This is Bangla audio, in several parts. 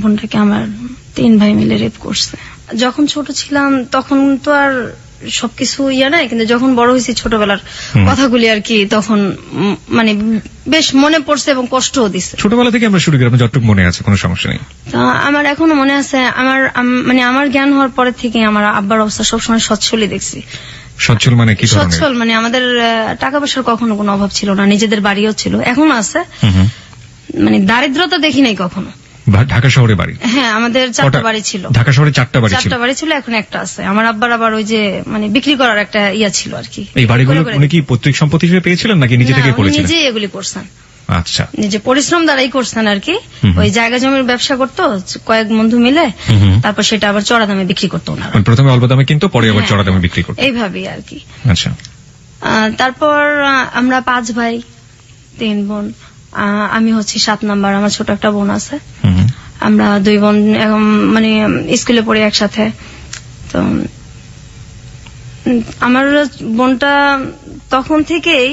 বোনটাকে আমার 3 ভাই মিলে রেপ করছে। যখন ছোট ছিলাম তখন তো আর সবকিছু নাই, কিন্তু যখন বড় হয়েছি ছোটবেলার কথাগুলি আর কি তখন মানে বেশ মনে পড়ছে এবং কষ্টও দিচ্ছে। ছোটবেলা থেকে আমরা শুরু করি, আপনার যতটুকু মনে আছে কোনো সমস্যা নেই। তো আমার এখনো মনে আছে, আমার জ্ঞান হওয়ার পরে থেকে আমার আব্বার অবস্থা সবসময় সচ্ছলই দেখছি। সচ্ছল মানে কি? সচ্ছল মানে আমাদের টাকা পয়সার কখনো কোনো অভাব ছিল না, নিজেদের বাড়িও ছিল, এখনো আছে, মানে দারিদ্রতা দেখি নাই কখনো। ঢাকা শহরে বাড়ি? হ্যাঁ, আমাদের 4টা বাড়ি ছিল। ঢাকা শহরে 4টা বাড়ি ছিল, এখন একটা আছে। আমার আব্বার আবার ওই যে মানে বিক্রি করার একটা ছিল আর কি। এই বাড়িগুলো উনি কি পৈতৃক সম্পত্তি হিসেবে পেয়েছিলেন নাকি নিজে থেকে করেছিলেন? নিজে এগুলি করছেন। আচ্ছা, নিজে পরিশ্রম দ্বারাই করছেন আর কি। ওই জায়গা জমির ব্যবসা করতো কয়েক বন্ধু মিলে, তারপর সেটা আবার চড়া দামে বিক্রি করতো ওনারা। প্রথমে অল্প দামে কিনতো, পরে আবার চড়া দামে বিক্রি করতো, এইভাবেই আর কি। আচ্ছা। তারপর আমরা 5 ভাই 3 বোন, আমি হচ্ছি 7 নাম্বার, আমার ছোট একটা বোন আছে। আমরা 2 বোন মানে স্কুলে পড়ি একসাথে। তো আমার বোনটা তখন থেকেই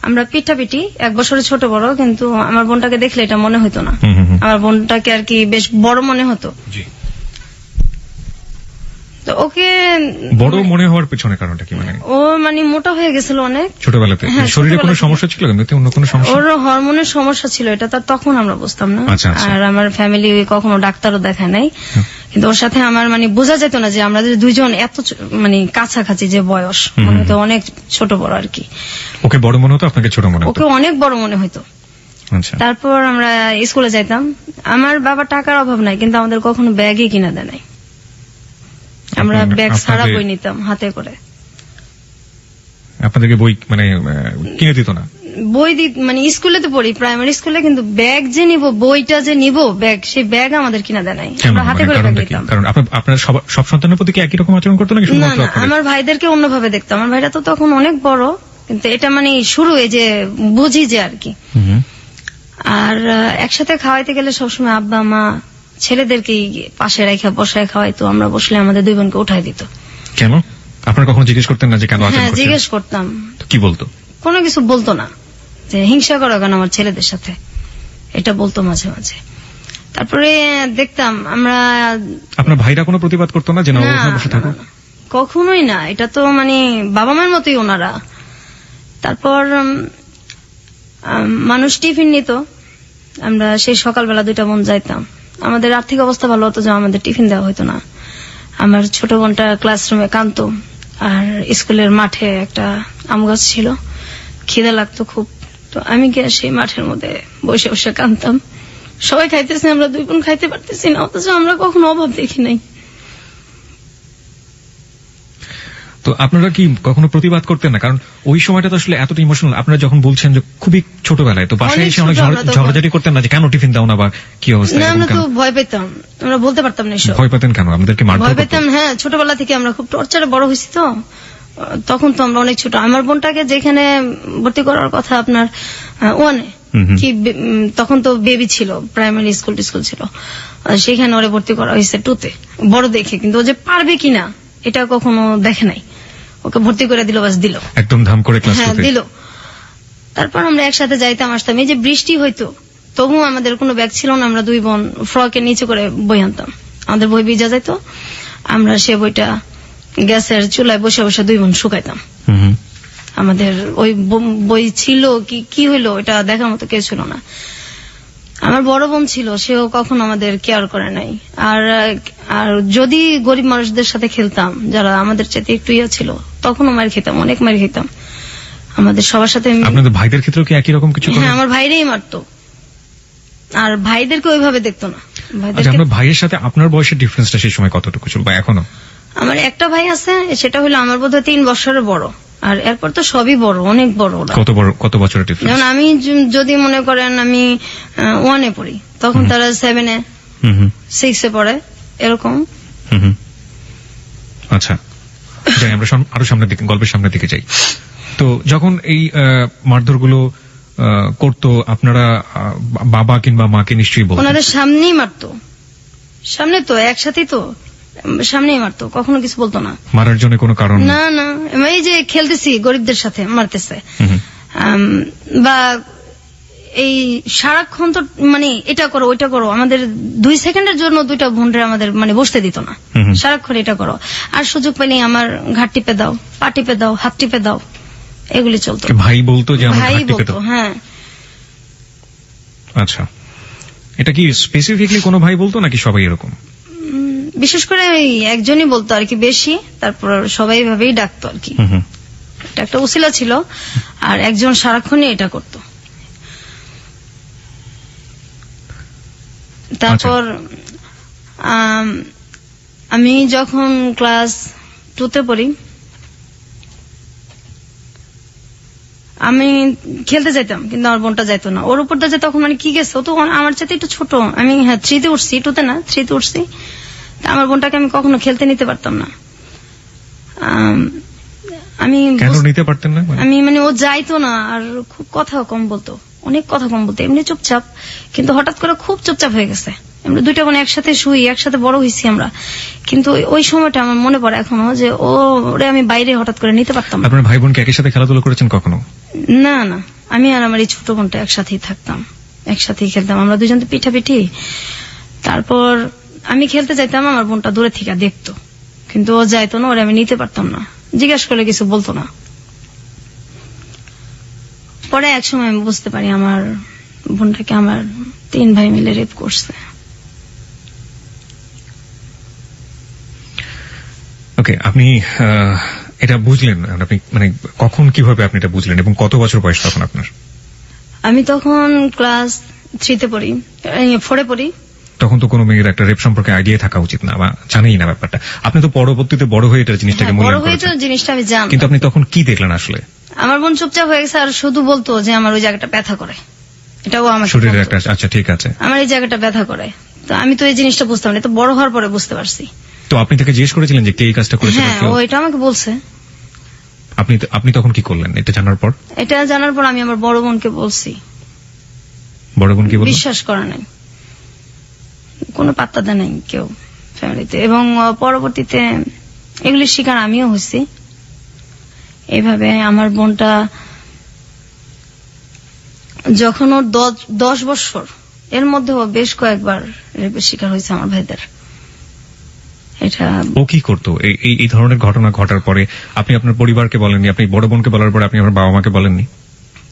আমরা পিঠাপিঠি, 1 বছরের ছোট বড়, কিন্তু আমার বোনটাকে দেখলে এটা মনে হতো না। আমার বোনটাকে আর কি বেশ বড় মনে হতো। তো ওকে বড় মনে হওয়ার পেছনে কারণটা কি? মানে ও মানে মোটা হয়ে গেছিল অনেক ছোটবেলাতে। শরীরে কোনো সমস্যা ছিল? অন্য কোনো সমস্যা? ওর হরমোনের সমস্যা ছিল, এটা তো তখন আমরা বুঝতাম না। আর আমার ফ্যামিলি কখনো ডাক্তারও দেখায় নাই, কিন্তু ওর সাথে আমার মানে বোঝা যেত না যে আমরা দুইজন এত মানে কাছাকাছি যে বয়স, মানে তো অনেক ছোট বড় আর কি। ওকে বড় মনে হতো, আপনাকে ছোট মনে হতো? ওকে অনেক বড় মনে হতো। তারপর আমরা স্কুলে যাইতাম। আমার বাবার টাকার অভাব নাই, কিন্তু আমাদের কখনো ব্যাগই কিনা দেয় নাই। আমরা ব্যাগ ছাড়া বই নিতাম হাতে করে। আপনাদেরকে বই মানে কিনে দিত না? বই মানে স্কুলে তো পড়ি, প্রাইমারি স্কুলে, কিন্তু ব্যাগ যে নিব, বইটা যে নিব, ব্যাগ, সেই ব্যাগ আমাদের কিনা দেয় নাই। আমরা হাতে করে ব্যাগ নিতাম। কারণ আপনার সব সন্তানের প্রতি কি একই রকম আচরণ করতো নাকি? না, আমার ভাইদেরকে অন্যভাবে দেখতাম। আমার ভাইরা তো তখন অনেক বড়, কিন্তু এটা মানে শুরু এই যে বুঝি যে আর কি। আর একসাথে খাওয়াইতে গেলে সবসময় আব্বা মা ছেলেদেরকে পাশে রেখে বসায় খাওয়াইতো। আমরা বসলে আমাদের 2 বোনকে উঠাই দিত। কেন? আপনারা কখনো জিজ্ঞেস করতেন না যে কেন? হ্যাঁ, জিজ্ঞেস করতাম। কি বলতো? কোনো কিছু বলতো না, যে হিংসা করো কেন আমার ছেলেদের সাথে, এটা বলতো মাঝে মাঝে। তারপরে দেখতাম আমরা। আপনার ভাইরা কোনো প্রতিবাদ করতো না যে না বসে থাকো? কখনোই না, এটা তো মানে বাবা মার মতোই ওনারা। তারপর মানুষ টিফিন নিত, আমরা সেই সকালবেলা 2টা বোন যাইতাম। আমাদের আর্থিক অবস্থা ভালো হতো যে আমাদের টিফিন দেওয়া হতো না। আমার ছোট বোনটা ক্লাসরুমে কাঁদতো, আর স্কুলের মাঠে একটা আম গাছ ছিল, খিদে লাগতো খুব। তো আমি গিয়ে সেই মাঠের মধ্যে বসে বসে কাঁদতাম। সবাই খাইতেছে, আমরা 2 বোন খাইতে পারতেছি না, অথচ আমরা কখনো অভাব দেখি নাই। তো আপনারা কি কখনো প্রতিবাদ করতেন না? কারণ ওই সময়টা তো আসলে এতটা ইমোশনাল। আপনারা যখন বলছেন যে খুবই ছোটবেলায়, তো বাসায় এসে অনেক ঝগড়াঝাটি করতেন না যে কেন টিফিন দাও না বা কি অবস্থা? আমরা তো ভয় পেতাম, আমরা বলতে পারতাম না। ভয় পেতেন কেন? আমাদেরকে মারধর ভয় পেতাম। হ্যাঁ, ছোটবেলা থেকে আমরা খুব টর্চারে বড় হয়েছি, তো তখন তো আমরা অনেক ছোট। আমার বোনটাকে যেখানে ভর্তি করার কথা আপনার 1-এ, কি তখন তো বেবি ছিল, প্রাইমারি স্কুল ছিল, সেখানে ওরে ভর্তি করা হয়েছে 2-তে, বড় দেখে। কিন্তু ও যে পারবে কিনা এটা কখনো দেখে নাই। ওকে ভর্তি করে দিল, বাস দিল, একদম ধাম করে ক্লাস দিল। তারপর আমরা একসাথে যাইতাম আসতাম। এই যে বৃষ্টি হইতো, তবু আমাদের কোনো ব্যাগ ছিল না। আমরা 2 বোন ফ্রকের নিচে করে বই আনতাম, আমাদের বই ভিজা যাইতো। আমরা সে বইটা গ্যাসের চুলায় বসে বসে 2 বোন শুকাইতাম। আমাদের ওই বই ছিল কি হইলো এটা দেখার মতো কেউ ছিল না। আমার বড় বোন ছিল, সেও কখনো আমাদের কেয়ার করে নাই। আর যদি গরিব মানুষদের সাথে খেলতাম, যারা আমাদের চাইতে একটু ছিল, তখনও মার খেতাম, অনেক মার খেতাম। আমাদের সবার সাথে। আপনাদের ভাইদের ক্ষেত্রেও কি একই রকম কিছু? হ্যাঁ, আমার ভাইরাই মারতো, আর ভাইদেরকে ওইভাবে দেখতো না। আপনার ভাইয়ের সাথে আপনার বয়সের ডিফারেন্সটা সেই সময় কতটুকু ছিল বা এখনো? আমার একটা ভাই আছে, সেটা হলো আমার বোধহয় 3 বছরের বড়, আর এরপর তো সবই বড়, অনেক বড়। কত বছরের ডিফারেন্স? যেমন আমি যদি মনে করেন আমি 1-এ পড়ি, তখন তারা 7-এ 6-এ পড়ে, এরকম। আচ্ছা, যাই আমরা আরো সামনের দিকে, গল্পের সামনের দিকে যাই। তো যখন এই মারধর গুলো করতো, আপনারা বাবা কিংবা মাকে নিশ্চয়ই বলতেন? ওনাদের সামনেই মারতো, সামনে তো একসাথেই তো সামনেই মারতো, কখনো কিছু বলতো না। মারার জন্য কোনো কারণ না? এই যে খেলতেছি গরিবদের সাথে মারতেছে, বা এই সারাক্ষণ তো মানে এটা করো ওইটা করো, আমাদের 2 সেকেন্ডের জন্য দুইটা বোনরে আমাদের মানে বসতে দিত না। সারাক্ষণ এটা করো, আর সুযোগ পেলেই আমার ঘাট টিপে দাও, পা টিপে দাও, হাত টিপে দাও, এগুলি চলতো। ভাই বলতো যে আমার ভাই ঘাট টিপে বলতো, দাও? হ্যাঁ। আচ্ছা, এটা কি স্পেসিফিকলি কোনো ভাই বলতো নাকি সবাই এরকম? বিশেষ করে ওই একজনই বলতো আর কি বেশি, তারপর সবাই ভাবেই ডাকতো আর কি। এটা একটা উসিলা ছিল, আর একজন সারাক্ষণই এটা করতো। তারপর আমি যখন ক্লাস 2-তে পড়ি, আমি খেলতে যাইতাম, কিন্তু আমার বোনটা যাইতো না। ওর উপরটা যে তখন মানে কি গেছে, ও তো আমার চাইতে একটু ছোট। আমি 3-তে উঠছি, 2-তে না, 3-তে উঠছি। আমার বোনটাকে আমি কখনো খেলতে নিতে পারতাম না। আমি কেন নিতে পারতেন না? আমি মানে ও যাইতো না, আর খুব কথা কম বলতো, অনেক কথা কম বলতো। এমনি চুপচাপ, কিন্তু হঠাৎ করে খুব চুপচাপ হয়ে গেছে। আমরা দুইটা বোন একসাথে শুই, একসাথে বড় হয়েছি আমরা, কিন্তু ওই সময়টা আমার মনে পড়ে এখনো যে ওরে আমি বাইরে হঠাৎ করে নিতে পারতাম না। আপনার ভাই বোনকে একই সাথে খেলাধুলা করেছেন কখনো? না না, আমি আর আমার এই ছোট বোনটা একসাথেই থাকতাম, একসাথেই খেলতাম আমরা দুজন, তো পিঠাপিঠি। তারপর আমি খেলতে যাইতাম, আমার বোনটা দূরে থেকে দেখতো, কিন্তু ও যাইতো না, ওরে আমি নিতে পারতাম না, জিজ্ঞাসা করলে কিছু বলতো না। পরে এক সময় আমি বুঝতে পারি আমার বোনটাকে আমার 3 ভাই মিলে রেপ করছে। ওকে, আপনি এটা বুঝলেন, আপনি মানে কখন কিভাবে আপনি এটা বুঝলেন, এবং কত বছর বয়স তখন আপনার? আমি তখন ক্লাস 3-তে পড়ি, 4-এ পড়ি। তখন তো কোনো মেয়ের একটা রেপ সম্পর্কে আইডিয়া থাকা উচিত না, বা জানেই না ব্যাপারটা। আপনি তো পরবর্তীতে বড় হয়ে এটা জিনিসটাকে বড় মূল্যায়ন হয়ে তো করেছেন, জিনিসটা আমি জানতাম, কিন্তু আপনি তখন কি দেখলেন আসলে? আমার বোন চুপচাপ হয়ে গেছে, আর শুধু বলতো যে আমার ওই জায়গাটা ব্যথা করে, এটাও আমার শরীরের একটা, আচ্ছা ঠিক আছে, আমার এই জায়গাটা ব্যথা করে। তো আমি তো এই জিনিসটা বুঝতাম না, তো বড় হওয়ার পরে বুঝতে পারছি। তো আপনি তাকে জিজ্ঞেস করেছিলেন যে কে এই কাজটা করেছে? হ্যাঁ, ও এটা আমাকে বলছে। আপনি তখন কি করলেন এটা জানার পর? এটা জানার পর আমি আমার বড় বোনকে বলছি। বড় বোন কি বলল? বিশ্বাস করে নাই, কোনো পাত্তা দেয় নাই কেউ ফ্যামিলিতে। এবং পরবর্তীতে এগুলির শিকার আমিও হয়েছি। এইভাবে আমার বোনটা যখন ওর 10 বছর, এর মধ্যে ও বেশ কয়েকবার রেপের শিকার হয়েছে আমার ভাইদের। এটা ও কি করতো এই ধরনের ঘটনা ঘটার পরে? আপনি আপনার পরিবারকে বলেননি, আপনি বড় বোনকে বলার পরে আপনি আপনার বাবা মাকে বলেননি?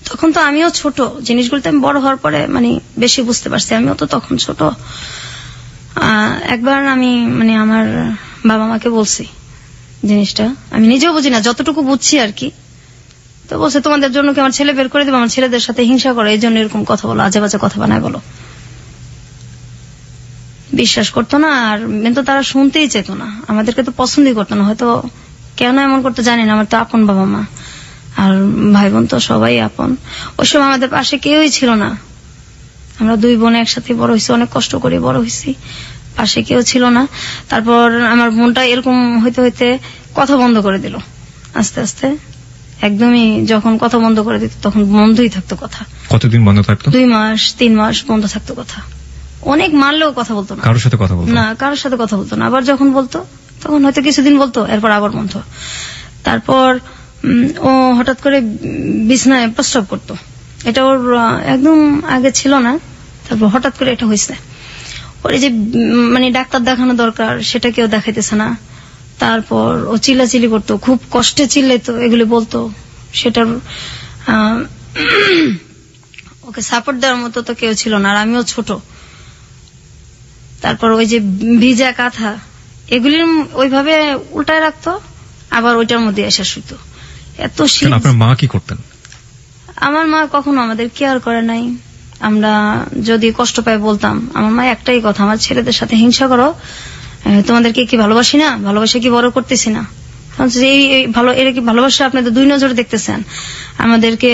তখন তো আমিও ছোট, জিনিসগুলোতে আমি বড় হওয়ার পরে মানে বেশি বুঝতে পারছি, আমিও তো তখন ছোট। একবার আমি মানে আমার বাবা মাকে বলছি জিনিসটা, আমি নিজেও বুঝি না, যতটুকু বুঝছি আর কি। তো বলছে তোমাদের জন্য কি আমার ছেলে বের করে দেবো, আমার ছেলেদের সাথে হিংসা করে, এই জন্য এরকম কথা বলো, আজে বাজে কথা বানায় বলো। বিশ্বাস করতো না, আর কিন্তু তারা শুনতেই চেত না, আমাদেরকে তো পছন্দই করতো না। হয়তো কেন এমন করতে জানি না, আমার তো আপন বাবা মা, আর ভাই বোন তো সবাই আপন। ওই সময় আমাদের পাশে কেউই ছিল না, আমরা 2 বোন একসাথে বড় হয়েছি, অনেক কষ্ট করে বড় হয়েছি, পাশে কেউ ছিল না। তারপর আমার বোনটা এরকম হইতে হইতে কথা বন্ধ করে দিল আস্তে আস্তে, একদমই যখন কথা বন্ধ করে দিত তখন বন্ধই থাকতো কথা। কতদিন বন্ধ থাকতো? 2 মাস 3 মাস বন্ধ থাকতো কথা। অনেক মারলেও কথা বলতো না, কারোর সাথে কথা বলতো না, কারোর সাথে কথা বলতো না। আবার যখন বলতো তখন হয়তো কিছুদিন বলতো, এরপর আবার বন্ধ। তারপর ও হঠাৎ করে বিছনায় প্রস্রাব করতো, এটা ওর একদম আগে ছিল না, তারপর হঠাৎ করে এটা হয়েছে। ওর যে মানে ডাক্তার দেখানো দরকার সেটা কেউ দেখাইতেছে না। তারপর ও চিল্লাচিল্লি করতো, খুব কষ্টে চিল্লাইতো, এগুলি বলতো। সেটার ওকে সাপোর্ট দেওয়ার মতো তো কেউ ছিল না, আর আমিও ছোট। তারপর ওই যে ভিজা কাঁথা এগুলির ওইভাবে উল্টায় রাখতো, আবার ওইটার মধ্যে এসে শুইতো। এত শীত। আপনার মা কি করতেন? আমার মা কখনো আমাদের কেয়ার করে নাই। আমরা যদি কষ্ট পাই বলতাম, আমার মা একটাই কথা, আমার ছেলেদের সাথে হিংসা করো, তোমাদেরকে কি ভালোবাসি না, ভালোবাসা কি বড় করতেছি না, এরা কি ভালোবাসা আপনাদের 2 নজরে দেখতেছেন, আমাদেরকে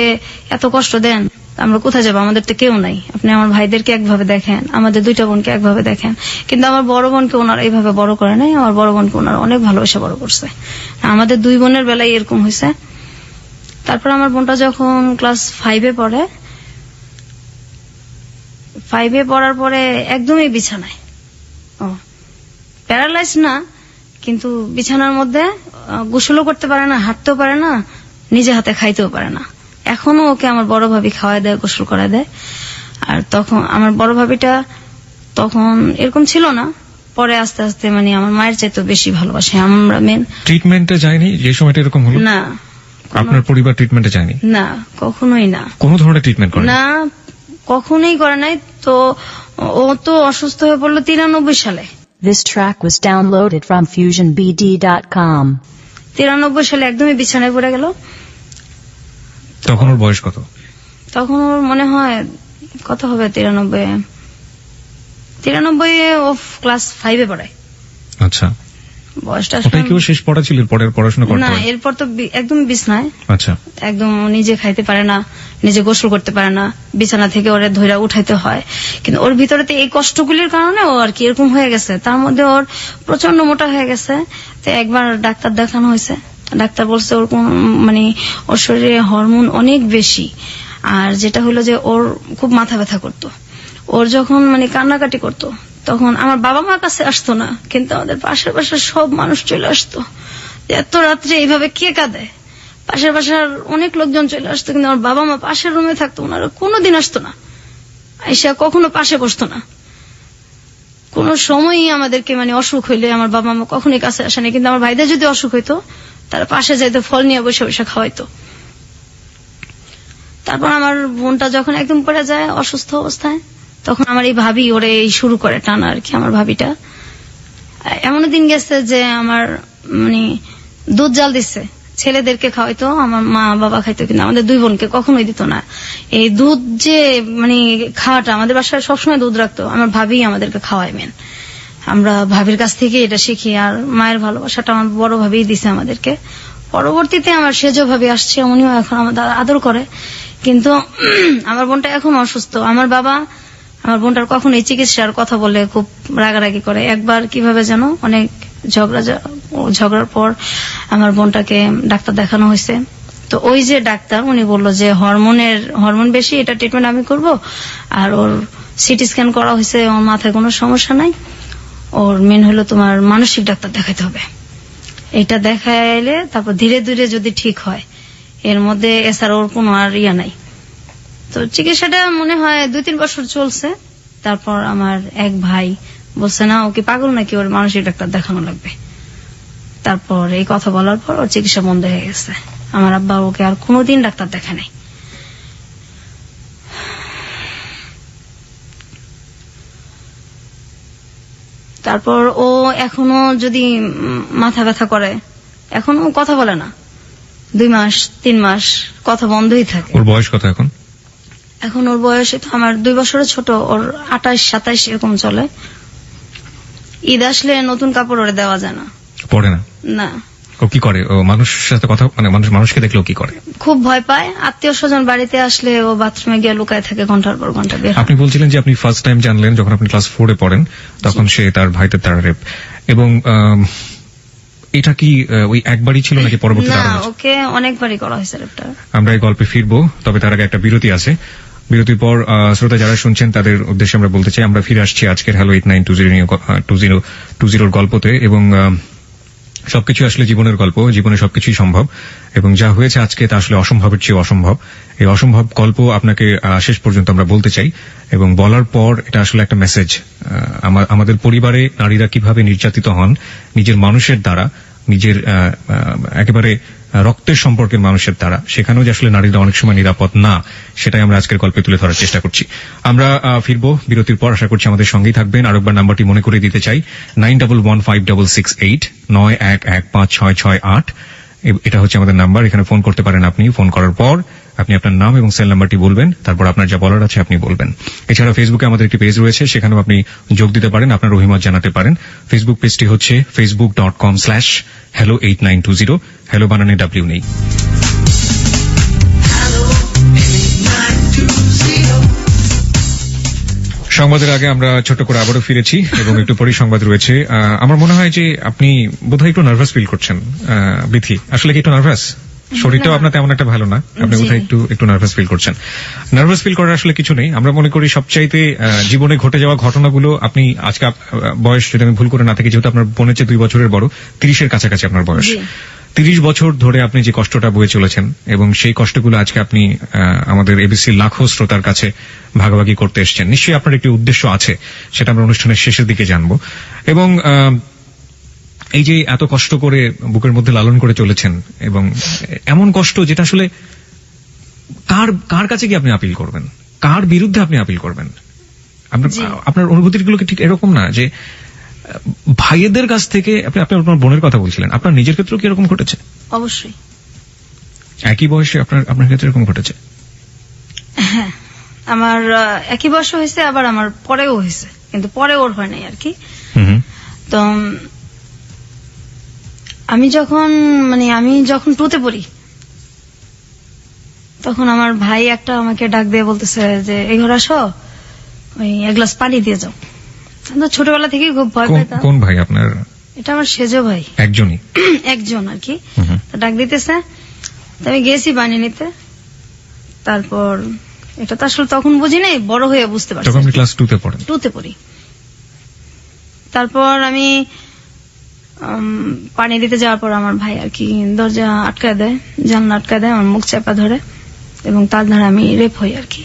এত কষ্ট দেন, আমরা কোথায় যাবো, আমাদের তো কেউ নাই, আপনি আমার ভাইদেরকে একভাবে দেখেন, আমাদের 2টা বোনকে একভাবে দেখেন। কিন্তু আমার বড় বোনকে ওনারা এইভাবে বড় করে নাই, আমার বড় বোনকে ওনারা অনেক ভালোবাসা বড় করছে। আমাদের 2 বোনের বেলায় এরকম হয়েছে। তারপর আমার বোনটা যখন ক্লাস 5-এ পড়ে, 5-এ পড়ার পরে একদমই বিছানায়, প্যারালাইজ না, কিন্তু বিছানার মধ্যে গোসলও করতে পারে না, হাঁটতেও পারে না, নিজে হাতে খাইতেও পারে না, এখনো ওকে আমার বড় ভাবি খাওয়ায় দেয়, গোসল করায় দেয়। আর তখন আমার বড় ভাবিটা তখন এরকম ছিল না, পরে আস্তে আস্তে মানে আমার মায়ের চাইতে বেশি ভালোবাসে। আমরা মেন ট্রিটমেন্টে যায়নি যে সময়টা এরকম হলো? না, আপনার পরিবার ট্রিটমেন্টে যায়নি? না, কখনোই না। কোনো ধরনের ট্রিটমেন্ট করে না, কখনোই করে নাই। তো ও তো অসুস্থ হয়ে পড়লো 93 সালে। This track was downloaded from FusionBD.com. 93 সালে একদমই বিছানায় পড়ে গেল। তখন ওর বয়স কত? তখন ওর মনে হয় কত হবে, 93 ও ক্লাস 5 পড়ায়। আচ্ছা, বয়সটা ওটাই কি ওর শেষ পড়া ছিল? পরের পড়াশোনা করতে না, হয়? এরপর তো একদম বিছনায়। আচ্ছা, একদম নিজে খাইতে পারে না, নিজে গোসল করতে পারে না, বিছানা থেকে ওরে ধইরা উঠাইতে হয়। কিন্তু ওর ভিতরে তো এই কষ্টগুলির কারণে ও আর কি এরকম হয়ে গেছে। তার মধ্যে ওর প্রচন্ড মোটা হয়ে গেছে। তো একবার ডাক্তার দেখানো হয়েছে, ডাক্তার বলছে ওর কোন মানে ওর শরীরে হরমোন অনেক বেশি। আর যেটা হলো যে ওর খুব মাথা ব্যথা করতো। ওর যখন মানে কান্নাকাটি করতো তখন আমার বাবা মার কাছে আসতো না, কিন্তু আমাদের পাশের পাশের সব মানুষ চলে আসতো। এত রাত্রে এইভাবে কে কাঁদে, পাশের পাশের অনেক লোকজন চলে আসতো, কিন্তু আমার বাবা মা পাশের রুমে থাকতো, ওনারা কোনোদিন আসতো না, আইসা কখনো পাশে বসতো না। কোনো সময়ই আমাদেরকে মানে অসুখ হইলে আমার বাবা মা কখনোই কাছে আসেনি, কিন্তু আমার ভাইদের যদি অসুখ হইতো তারা পাশে যাইতো, ফল নিয়ে বসে বসে খাওয়াইতো। তারপর আমার বোনটা যখন একদম পড়ে যায় অসুস্থ অবস্থায়, তখন আমার এই ভাবি ওরে এই শুরু করে টানা আর কি। আমার ভাবিটা এমন দিন গেছে যে আমার মানে দুধ জাল দিচ্ছে, ছেলেদেরকে খাওয়াইতো, আমার মা বাবা খাইতো, কিন্তু আমাদের দুই বোনকে কখনোই দিত না। এই দুধ যে মানে খাওয়াটা, আমাদের বাসায় সবসময় দুধ রাখতো, আমার ভাবি আমাদেরকে খাওয়াই মেন। আমরা ভাবির কাছ থেকে এটা শিখি। আর মায়ের ভালোবাসাটা আমার বড় ভাবিই দিছে আমাদেরকে। পরবর্তীতে আমার সেজো ভাবি আসছে, উনিও এখন আমাদের আদর করে। কিন্তু আমার বোনটা এখন অসুস্থ। আমার বাবা আমার বোনটার কখনোই চিকিৎসার কথা বলে খুব রাগারাগি করে। একবার কিভাবে যেন অনেক ঝগড়ার পর আমার বোনটাকে ডাক্তার দেখানো হয়েছে। তো ওই যে ডাক্তার উনি বললো যে হরমোন বেশি, এটা ট্রিটমেন্ট আমি করব। আর ওর সিটি স্ক্যান করা হয়েছে, ওর মাথায় কোনো সমস্যা নাই। ওর মেন হলো তোমার মানসিক ডাক্তার দেখাতে হবে। এটা দেখাইলে তারপর ধীরে ধীরে যদি ঠিক হয়, এর মধ্যে এছাড়া ওর কোনো আর ইয়া নাই। তো চিকিৎসাটা মনে হয় 2-3 বছর চলছে। তারপর আমার এক ভাই বলছে না, ওকে পাগল নাকি, ওর মানসিক ডাক্তার দেখানো লাগবে। তারপর এই কথা বলার পর ওর চিকিৎসা বন্ধ হয়ে গেছে। আমার আব্বা ওকে আর কোনোদিন ডাক্তার দেখা নাই। তারপর ও এখনো যদি মাথা ব্যথা করে, এখনো কথা বলে না, 2 মাস 3 মাস কথা বন্ধই থাকে। ওর বয়স কত এখন? এখন ওর বয়স তো আমার 2 বছরের ছোট, ওর 28-27 এরকম চলে। ঈদ আসলে নতুন কাপড় ওরে দেওয়া যায় না, পড়ে না? না। ও কি করে? ও মানুষের সাথে কথা মানে মানুষকে দেখলে ও কি করে? খুব ভয় পায়। আত্মীয় স্বজন বাড়িতে আসলে ও বাথরুমে গিয়ে লুকায় থাকে, ঘন্টার পর ঘন্টা বের হয়। আপনি বলছিলেন যে আপনি ফার্স্ট টাইম জানলেন যখন আপনি ক্লাস 4 এ পড়েন, তখন সে তার ভাইদের দ্বারা রেপ। এবং এটা কি ওই একবারই ছিল নাকি পরবর্তীতে না, আরো হয়েছে? ওকে অনেকবারই করা হয়েছে রেপটা। আমরা এই গল্পে ফিরবো, তবে তার আগে একটা বিরতি আছে। বিরতির পর শ্রোতা যারা শুনছেন তাদের উদ্দেশ্যে আমরা বলতে চাই, আমরা ফিরে আসছি আজকের হ্যালো 8920 গল্পতে। এবং সবকিছু আসলে জীবনের গল্প, জীবনে সবকিছুই সম্ভব, এবং যা হয়েছে আজকে তা আসলে অসম্ভবের চেয়ে অসম্ভব। এই অসম্ভব গল্প আপনাকে শেষ পর্যন্ত আমরা বলতে চাই, এবং বলার পর এটা আসলে একটা মেসেজ। আমাদের পরিবারে নারীরা কিভাবে নির্যাতিত হন নিজের মানুষের দ্বারা, নিজের একেবারে রক্তের সম্পর্কের মানুষের দ্বারা, সেখানেও যে আসলে নারীরা অনেক সময় নিরাপদ না, সেটাই আমরা আজকের গল্পে তুলে ধরার চেষ্টা করছি। আমরা ফিরবো বিরতির পর, আশা করছি আমাদের সঙ্গেই থাকবেন। আরেকবার নাম্বারটি মনে করে দিতে চাই, 91156689115668। এটা হচ্ছে আমাদের নাম্বার, এখানে ফোন করতে পারেন আপনি। ফোন করার পর আপনি আপনার নাম এবং সেল নাম্বারটি বলবেন, তারপর আপনার যা বলার আছে আপনি বলবেন। এছাড়া ফেসবুকে আমাদের একটি পেজ রয়েছে, সেখানেও আপনি যোগ দিতে পারেন, আপনার অভিমত জানাতে পারেন। ফেসবুক পেজটি হচ্ছে facebook.com/hello8920। হ্যালো বানানে W নেই। সংবাদের আগে আমরা ছোট করে আবারও ফিরেছি এবং একটু পরেই সংবাদ রয়েছে। আমার মনে হয় যে আপনি বোধহয় একটু নার্ভাস ফিল করছেন বিথি। আসলে কি একটু নার্ভাস? শরীরটাও আপনার তেমন একটা ভালো না, আপনি বোধহয় একটু নার্ভাস ফিল করছেন। নার্ভাস ফিল করার আসলে কিছু নেই। আমরা মনে করি সবচাইতে জীবনে ঘটে যাওয়া ঘটনাগুলো, আপনি আজকে বয়স যদি আমি ভুল করে না থাকি, যেহেতু আপনার বোনের চেয়ে 2 বছরের বড়, 30-এর কাছাকাছি আপনার বয়স। 30 বছর ধরে আপনি যে কষ্টটা বয়ে চলেছেন এবং সেই কষ্টগুলো আজকে আপনি আমাদের এবিসি লাখো শ্রোতার কাছে ভাগাভাগি করতে এসেছেন, নিশ্চয়ই আপনার একটি উদ্দেশ্য আছে, সেটা আমরা অনুষ্ঠানের শেষের দিকে জানবো। এবং এই যে এত কষ্ট করে বুকের মধ্যে লালন করে চলেছেন, এবং এমন কষ্ট যেটা আসলে কার কাছে কি আপনি আপিল করবেন, কার বিরুদ্ধে আপনি আপিল করবেন? আপনার অনুভূতিগুলো কি ঠিক এরকম না যে ভাইয়েদের কাছ থেকে? আপনি আপনার বোনের কথা বলছিলেন, আপনার নিজের ক্ষেত্রেও কি এরকম ঘটেছে? অবশ্যই। একই বয়সে আপনার ক্ষেত্রে এরকম ঘটেছে? হ্যাঁ, আমার একই বয়স হয়েছে, আবার আমার পরেও হয়েছে, কিন্তু পরে ওর হয় নাই আর কি। তো আমি যখন 2তে পড়ি, তখন আমার ভাই একটা আমাকে ডাক দিয়ে বলতেছে যে এই ঘরে আসো, ওই এক গ্লাস পানি দিয়ে যাও। ছোটবেলা থেকেই খুব ভয় পেতাম। কোন ভাই আপনার? এটা আমার সেজো ভাই। একজনই? একজন আর কি। ডাক দিতেছে, আমি গেছি পানি নিতে। তারপর এটা তো আসলে তখন বুঝি নাই, বড় হয়ে বুঝতে পারছি। তখন ক্লাস 2তে পড়েন? 2তে পড়ি। তারপর আমি পানি দিতে যাওয়ার পর আমার ভাই আর কি দরজা আটকায় দেয়, জানলা আটকায় দেয়, আমার মুখ চাপা ধরে, এবং তার ধারে আমি রেপ হই আর কি।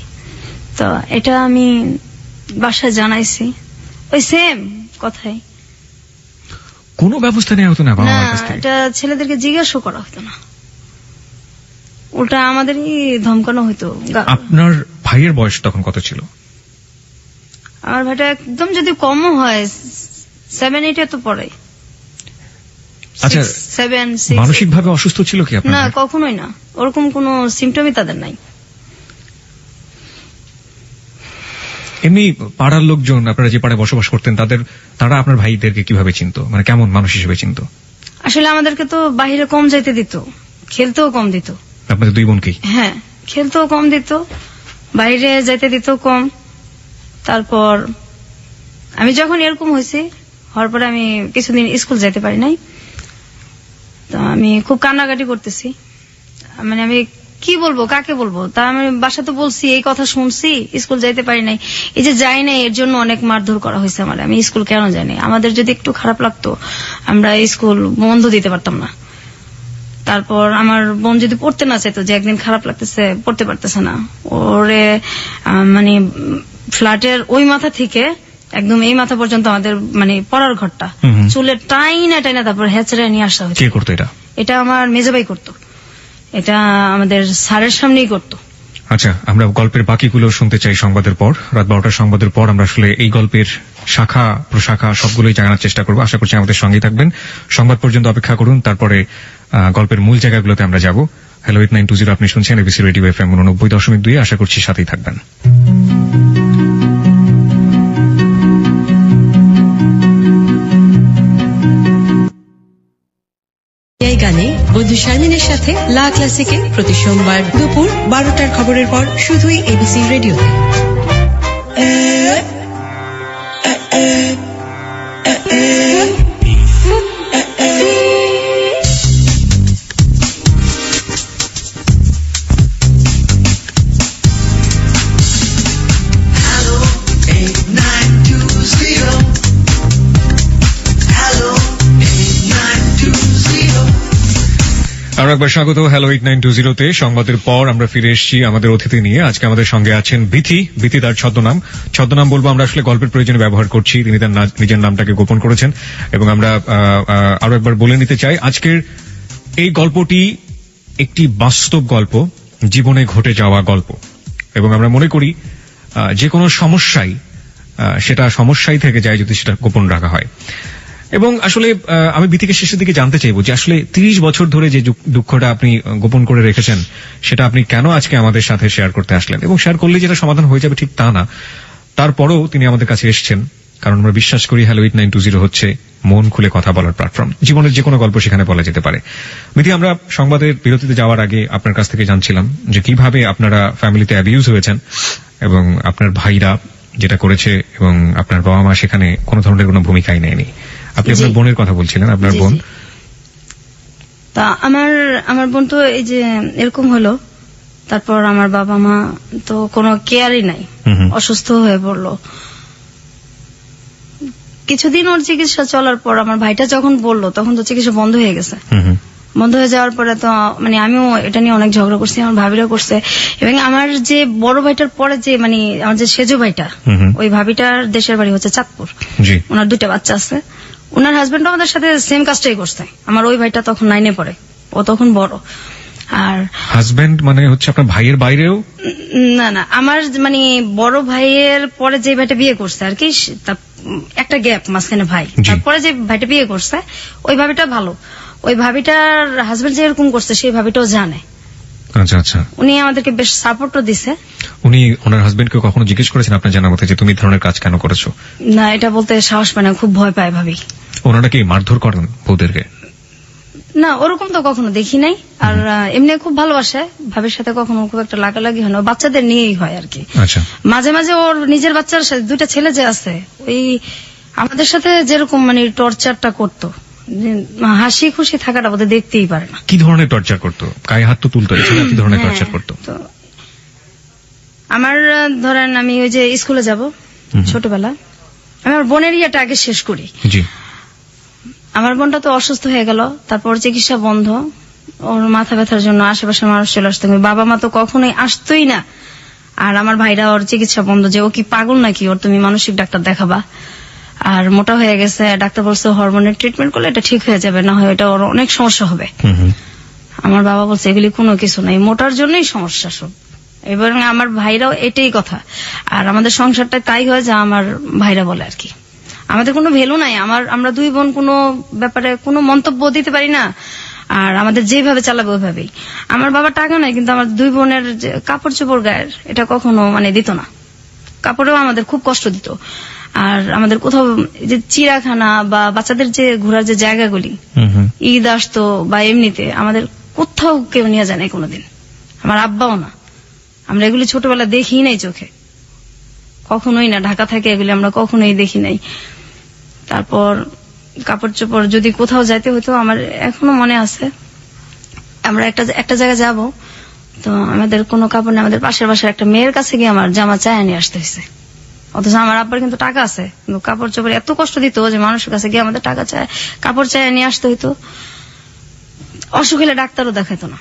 তো এটা আমি বাসায় জানাইছি, ওই সেম কথাই। কোনো ব্যবস্থা নেওয়া হতো না বাবা মার কাছ থেকে? এটা ছেলেদেরকে জিজ্ঞাসা করা হতো না, ওটা আমাদেরই ধমকানো হতো। আপনার ভাইয়ের বয়স তখন কত ছিল? আমার ভাইটা একদম যদি কমও হয় 7-8 তো পড়ে। আচ্ছা, 7-6। মানসিকভাবে অসুস্থ ছিল কি আপনার? না, কখনোই না, ওরকম কোনো সিমটমই তাদের নাই। এমনি পাড়ার লোকজন, আপনারা যে পাড়ায় বসবাস করতেন, তারা আপনার ভাইদেরকে কিভাবে চিনতো, মানে কেমন মানুষ হিসেবে চিনতো? আসলে আমাদেরকে তো বাহিরে কম যাইতে দিত, খেলতেও কম দিত। আপনাদের দুই বোনকেই? হ্যাঁ, খেলতেও কম দিত, বাইরে যাইতে দিত কম। তারপর আমি যখন এরকম হয়েছি, হওয়ার পরে আমি কিছুদিন স্কুল যেতে পারি নাই। তো আমি খুব কান্নাকাটি করতেছি, মানে আমি কি বলবো, কাকে বলবো? তা আমি বাসাতে বলছি, এই কথা শুনছি, স্কুল যাইতে পারি নাই। এই যে যাই নাই, এর জন্য অনেক মারধর করা হয়েছে আমার। আমি স্কুল কেন যাই নাই? আমাদের যদি একটু খারাপ লাগতো, আমরা স্কুল বন্ধ দিতে পারতাম না। তারপর আমার বোন যদি পড়তে না চাইতো, যে একদিন খারাপ লাগতেছে, পড়তে পারতেছে না, ওরে মানে ফ্ল্যাটের ওই মাথা থেকে একদম এই মাথা পর্যন্ত আমাদের মানে পড়ার ঘরটা চুলে টাইনা তারপর হেঁচড়ে নিয়ে আসা হয়েছে। কে করতো এটা? এটা আমার মেজো ভাই করতো, এটা আমাদের স্যারের সামনেই করতো। আচ্ছা, আমরা গল্পের বাকিগুলো শুনতে চাই সংবাদের পর। রাত 12টার সংবাদের পর আমরা আসলে এই গল্পের শাখা প্রশাখা সবগুলোই জানার চেষ্টা করবো। আশা করছি আমাদের সঙ্গেই থাকবেন। সংবাদ পর্যন্ত অপেক্ষা করুন, তারপরে গল্পের মূল জায়গাগুলোতে আমরা যাব। হ্যালো 8920, আপনি শুনছেন এবিসি রেডিও FM 89.2। আশা করছি সাথেই থাকবেন। এই গানে বন্ধু শারমিনের সাথে লা ক্লাসিকে প্রতি সোমবার দুপুর 12টার খবরের পর শুধুই এবিসি রেডিওতে। আরো একবার স্বাগত হ্যালো 8920-তে। সংবাদের পর আমরা ফিরে এসেছি আমাদের অতিথি নিয়ে। আজকে আমাদের সঙ্গে আছেন বিথি, তার ছদ্মনাম বলবো আমরা আসলে গল্পের প্রয়োজনে ব্যবহার করছি। তিনি তার নিজের নামটাকে গোপন করেছেন, এবং আমরা আরো একবার বলে নিতে চাই, আজকের এই গল্পটি একটি বাস্তব গল্প, জীবনে ঘটে যাওয়া গল্প, এবং আমরা মনে করি যে কোনো সেটা সমস্যাই থেকে যায় যদি সেটা গোপন রাখা হয়। এবং আসলে আমি বিথিকে শেষের দিকে জানতে চাইবো যে আসলে 30 বছর ধরে যে দুঃখটা আপনি গোপন করে রেখেছেন, সেটা আপনি কেন আজকে আমাদের সাথে শেয়ার করতে আসলেন? এবং শেয়ার করলে যেটা সমাধান হয়ে যাবে ঠিক তা না, তারপরেও তিনি আমাদের কাছে এসেছেন, কারণ আমরা বিশ্বাস করি হ্যালো 8920 হচ্ছে মন খুলে কথা বলার প্ল্যাটফর্ম। জীবনের যে কোনো গল্প সেখানে বলা যেতে পারে। বিথি, আমরা সংবাদের বিরতিতে যাওয়ার আগে আপনার কাছ থেকে জানছিলাম যে কিভাবে আপনারা ফ্যামিলিতে অ্যাবিউজ হয়েছেন, এবং আপনার ভাইরা যেটা করেছে, এবং আপনার বাবা মা সেখানে কোনো ধরনের কোনো ভূমিকাই নেয়নি। আপনি আপনার বোনের কথা বলছিলেন, আপনার বোন। তা আমার বোন তো এই যে এরকম হলো, তারপর আমার বাবা মা তো কোনো কেয়ারই নাই, অসুস্থ হয়ে পড়লো। কিছুদিন ওর চিকিৎসা চলার পর আমার ভাইটা যখন বললো, তখন তো চিকিৎসা বন্ধ হয়ে গেছে। বন্ধ হয়ে যাওয়ার পরে তো মানে আমিও এটা নিয়ে অনেক ঝগড়া করছি, আমার ভাবিরাও করছে, এবং আমার যে বড় ভাইটার পরে যে মানে আমার যে সেজো ভাইটা, ওই ভাবিটার দেশের বাড়ি হচ্ছে চাঁদপুর, জি। ওনার 2টা বাচ্চা আছে। ওনার হাজবেন্ড আমাদের সাথে সেম কাজটাই করছে। আমার ওই ভাইটা তখন 9-এ পড়ে, ও তখন বড়। আর হাজবেন্ড মানে হচ্ছে আপনার ভাইয়ের বাইরেও? না না, আমার মানে বড় ভাইয়ের পরে যে ভাইটা বিয়ে করছে আর কি, একটা গ্যাপ মাঝখানে ভাই, জি। তারপরে যে ভাইটা বিয়ে করছে ওই ভাবিটা ভালো। ওই ভাবিটার হাজবেন্ড যেরকম করছে সেই ভাবিটাও জানে। আচ্ছা আচ্ছা। উনি আমাদেরকে বেশ সাপোর্টও দিছে। উনি ওনার হাজবেন্ডকে কখনো জিজ্ঞেস করেছেন আপনার জানার মতে যে তুমি এই ধরনের কাজ কেন করেছো? না, এটা বলতে সাহস পায় না, খুব ভয় পায় ভাবি। ওনারা কি মারধর করেন বউদেরকে? না, ওরকম তো কখনো দেখি নাই। আর এমনি খুব ভালোবাসে, ভাবির সাথে কখনো খুব একটা লাগালাগি হয় না, ও বাচ্চাদের নিয়েই হয় আর কি। আচ্ছা। মাঝে মাঝে ওর নিজের বাচ্চার সাথে 2টা ছেলে যে আছে, ওই আমাদের সাথে যেরকম মানে টর্চারটা করতো, হাসি খুশি থাকাটা বোধহয় দেখতেই পারে না। কি ধরনের টর্চার করতো? গায়ে হাত তো তুলতো, এছাড়া কি ধরনের টর্চার করতো? তো আমার ধরেন আমি ওই যে স্কুলে যাব ছোটবেলা, আমি আমার বোনের ইয়েটা আগে শেষ করি। জি। আমার বোনটা তো অসুস্থ হয়ে গেল, তারপর চিকিৎসা বন্ধ, ওর মাথা ব্যথার জন্য আশেপাশের মানুষ চলে আসতো, বাবা মা তো কখনোই আসতোই না। আর আমার ভাইরা ওর চিকিৎসা বন্ধ, যে ও কি পাগল নাকি, ওর তুমি মানসিক ডাক্তার দেখাবা। আর মোটা হয়ে গেছে, ডাক্তার বলছে হরমোনের ট্রিটমেন্ট করলে এটা ঠিক হয়ে যাবে, না হয় এটা ওর অনেক সমস্যা হবে। আমার বাবা বলছে এগুলি কোনো কিছু নাই, মোটার জন্যই সমস্যা সব। এবং আমার ভাইরাও এটাই কথা। আর আমাদের সংসারটা তাই হয় যা আমার ভাইরা বলে আর কি। আমাদের কোনো ভ্যালু নাই, আমরা 2 বোন কোনো ব্যাপারে কোনো মন্তব্য দিতে পারি না। আর আমাদের যেভাবে চালাবে ওইভাবেই। আমার বাবা টাকা নাই, কিন্তু আমার 2 বোনের যে কাপড় চোপড় গায়ের এটা কখনো মানে দিত না, কাপড়েও আমাদের খুব কষ্ট দিত। আর আমাদের কোথাও যে চিড়াখানা বা বাচ্চাদের যে ঘোরার যে জায়গাগুলি, ঈদ আসতো বা এমনিতে আমাদের কোথাও কেউ নিয়ে যায় নাই কোনোদিন, আমার আব্বাও না। আমরা এগুলি ছোটবেলা দেখি নাই চোখে, কখনোই না, ঢাকা থেকে এগুলি আমরা কখনোই দেখি নাই। তারপর কাপড় চোপড় যদি কোথাও যাইতে হতো, আমার এখনো মনে আছে, আমরা একটা জায়গায় যাব, তো আমাদের কোনো কাপড় নেই, আমাদের পাশের বাসার একটা মেয়ের কাছে গিয়ে আমার জামা চায় নিয়ে আসতে হয়েছে। অথচ আমার আব্বার কিন্তু টাকা আছে, কিন্তু কাপড় চোপড় এত কষ্ট দিত যে মানুষের কাছে গিয়ে আমাদের টাকা চায়, কাপড় চায় নিয়ে আসতে হইতো। অসুখ হলে ডাক্তারও দেখাইতো না।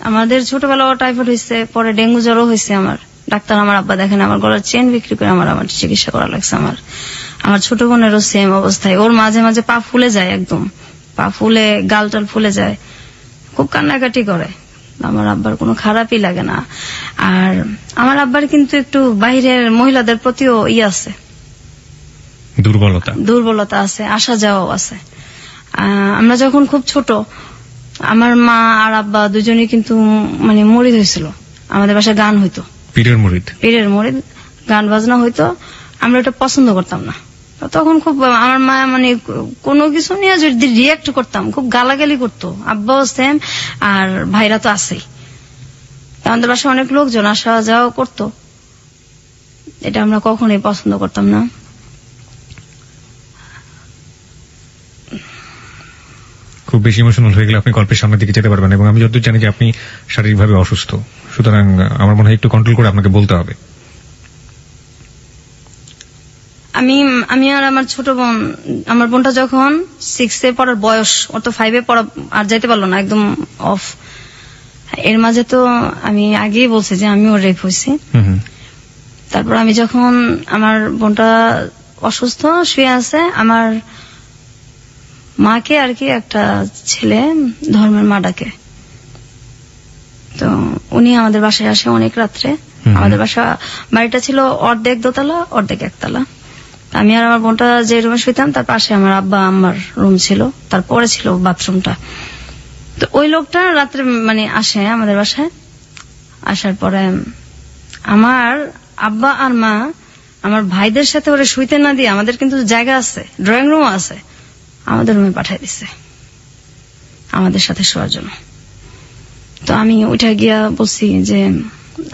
আমাদের ছোটবেলা টাইফয়েড হয়েছে, পরে ডেঙ্গু জ্বরও হয়েছে, আমার ডাক্তার আমার আব্বা দেখেন, আমার গলার চেন বিক্রি করে আমার চিকিৎসা করা লাগছে। আমার ছোট বোনেরও সেম অবস্থায়, ওর মাঝে মাঝে পা ফুলে যায়, একদম পা ফুলে, গাল টাল ফুলে যায়, খুব কান্নাকাটি করে। আমার আব্বার কোনো খারাপই লাগে না। আর আমার আব্বার কিন্তু একটু বাইরের মহিলাদের প্রতিও আছে, দুর্বলতা আছে, আসা যাওয়াও আছে। আমরা যখন খুব ছোট, আমার মা আর আব্বা দুজনেই কিন্তু মানে মরিদ হয়েছিল। আমাদের বাসায় গান হইতো, পীরের মরিদ গান বাজনা হইতো, আমরা এটা পছন্দ করতাম না। তখন খুব আমার মা মানে কোনো কিছু নিয়ে যদি রিয়াক্ট করতাম, খুব গালাগালি করতো, আব্বাও সেম, আর ভাইরা তো আছেই। আমাদের বাসায় অনেক লোকজন আসা যাওয়া করতো, এটা আমরা কখনোই পছন্দ করতাম না। খুব বেশি ইমোশনাল হয়ে গেলে আপনি গল্পের সামনের দিকে যেতে পারবেন, এবং আমি যতদূর জানি যে আপনি শারীরিকভাবে অসুস্থ, সুতরাং আমার মনে হয় একটু কন্ট্রোল করে আপনাকে বলতে হবে। আমি আর আমার ছোট বোন, আমার বোনটা যখন 6-এ পড়ার বয়স, ওর তো 5-এ পড়া আর যাইতে পারলো না, একদম অফ। এর মাঝে তো আমি আগেই বলছি যে আমিও রেপ হয়েছি। তারপর আমি যখন, আমার বোনটা অসুস্থ শুয়ে আছে, আমার মাকে আর কি একটা ছেলে ধর্মের মা ডাকে, তো উনি আমাদের বাসায় আসে অনেক রাত্রে। আমাদের বাড়িটা ছিল অর্ধেক দোতলা অর্ধেক একতলা। আমি আর আমার বোনটা যে রুমে শুইতাম, তার পাশে আমার আব্বা আম্মার রুম ছিল, তারপরে ছিল বাথরুমটা। তো ওই লোকটা রাত্রে মানে আসে আমাদের বাসায়, আসার পরে আমার আব্বা আর মা আমার ভাইদের সাথে ওরা শুইতে না দিয়ে, আমাদের কিন্তু জায়গা আছে, ড্রয়িং রুমও আছে, আমাদের রুমে পাঠাই দিছে আমাদের সাথে শোয়ার জন্য। তো আমি উঠে গিয়া বলছি যে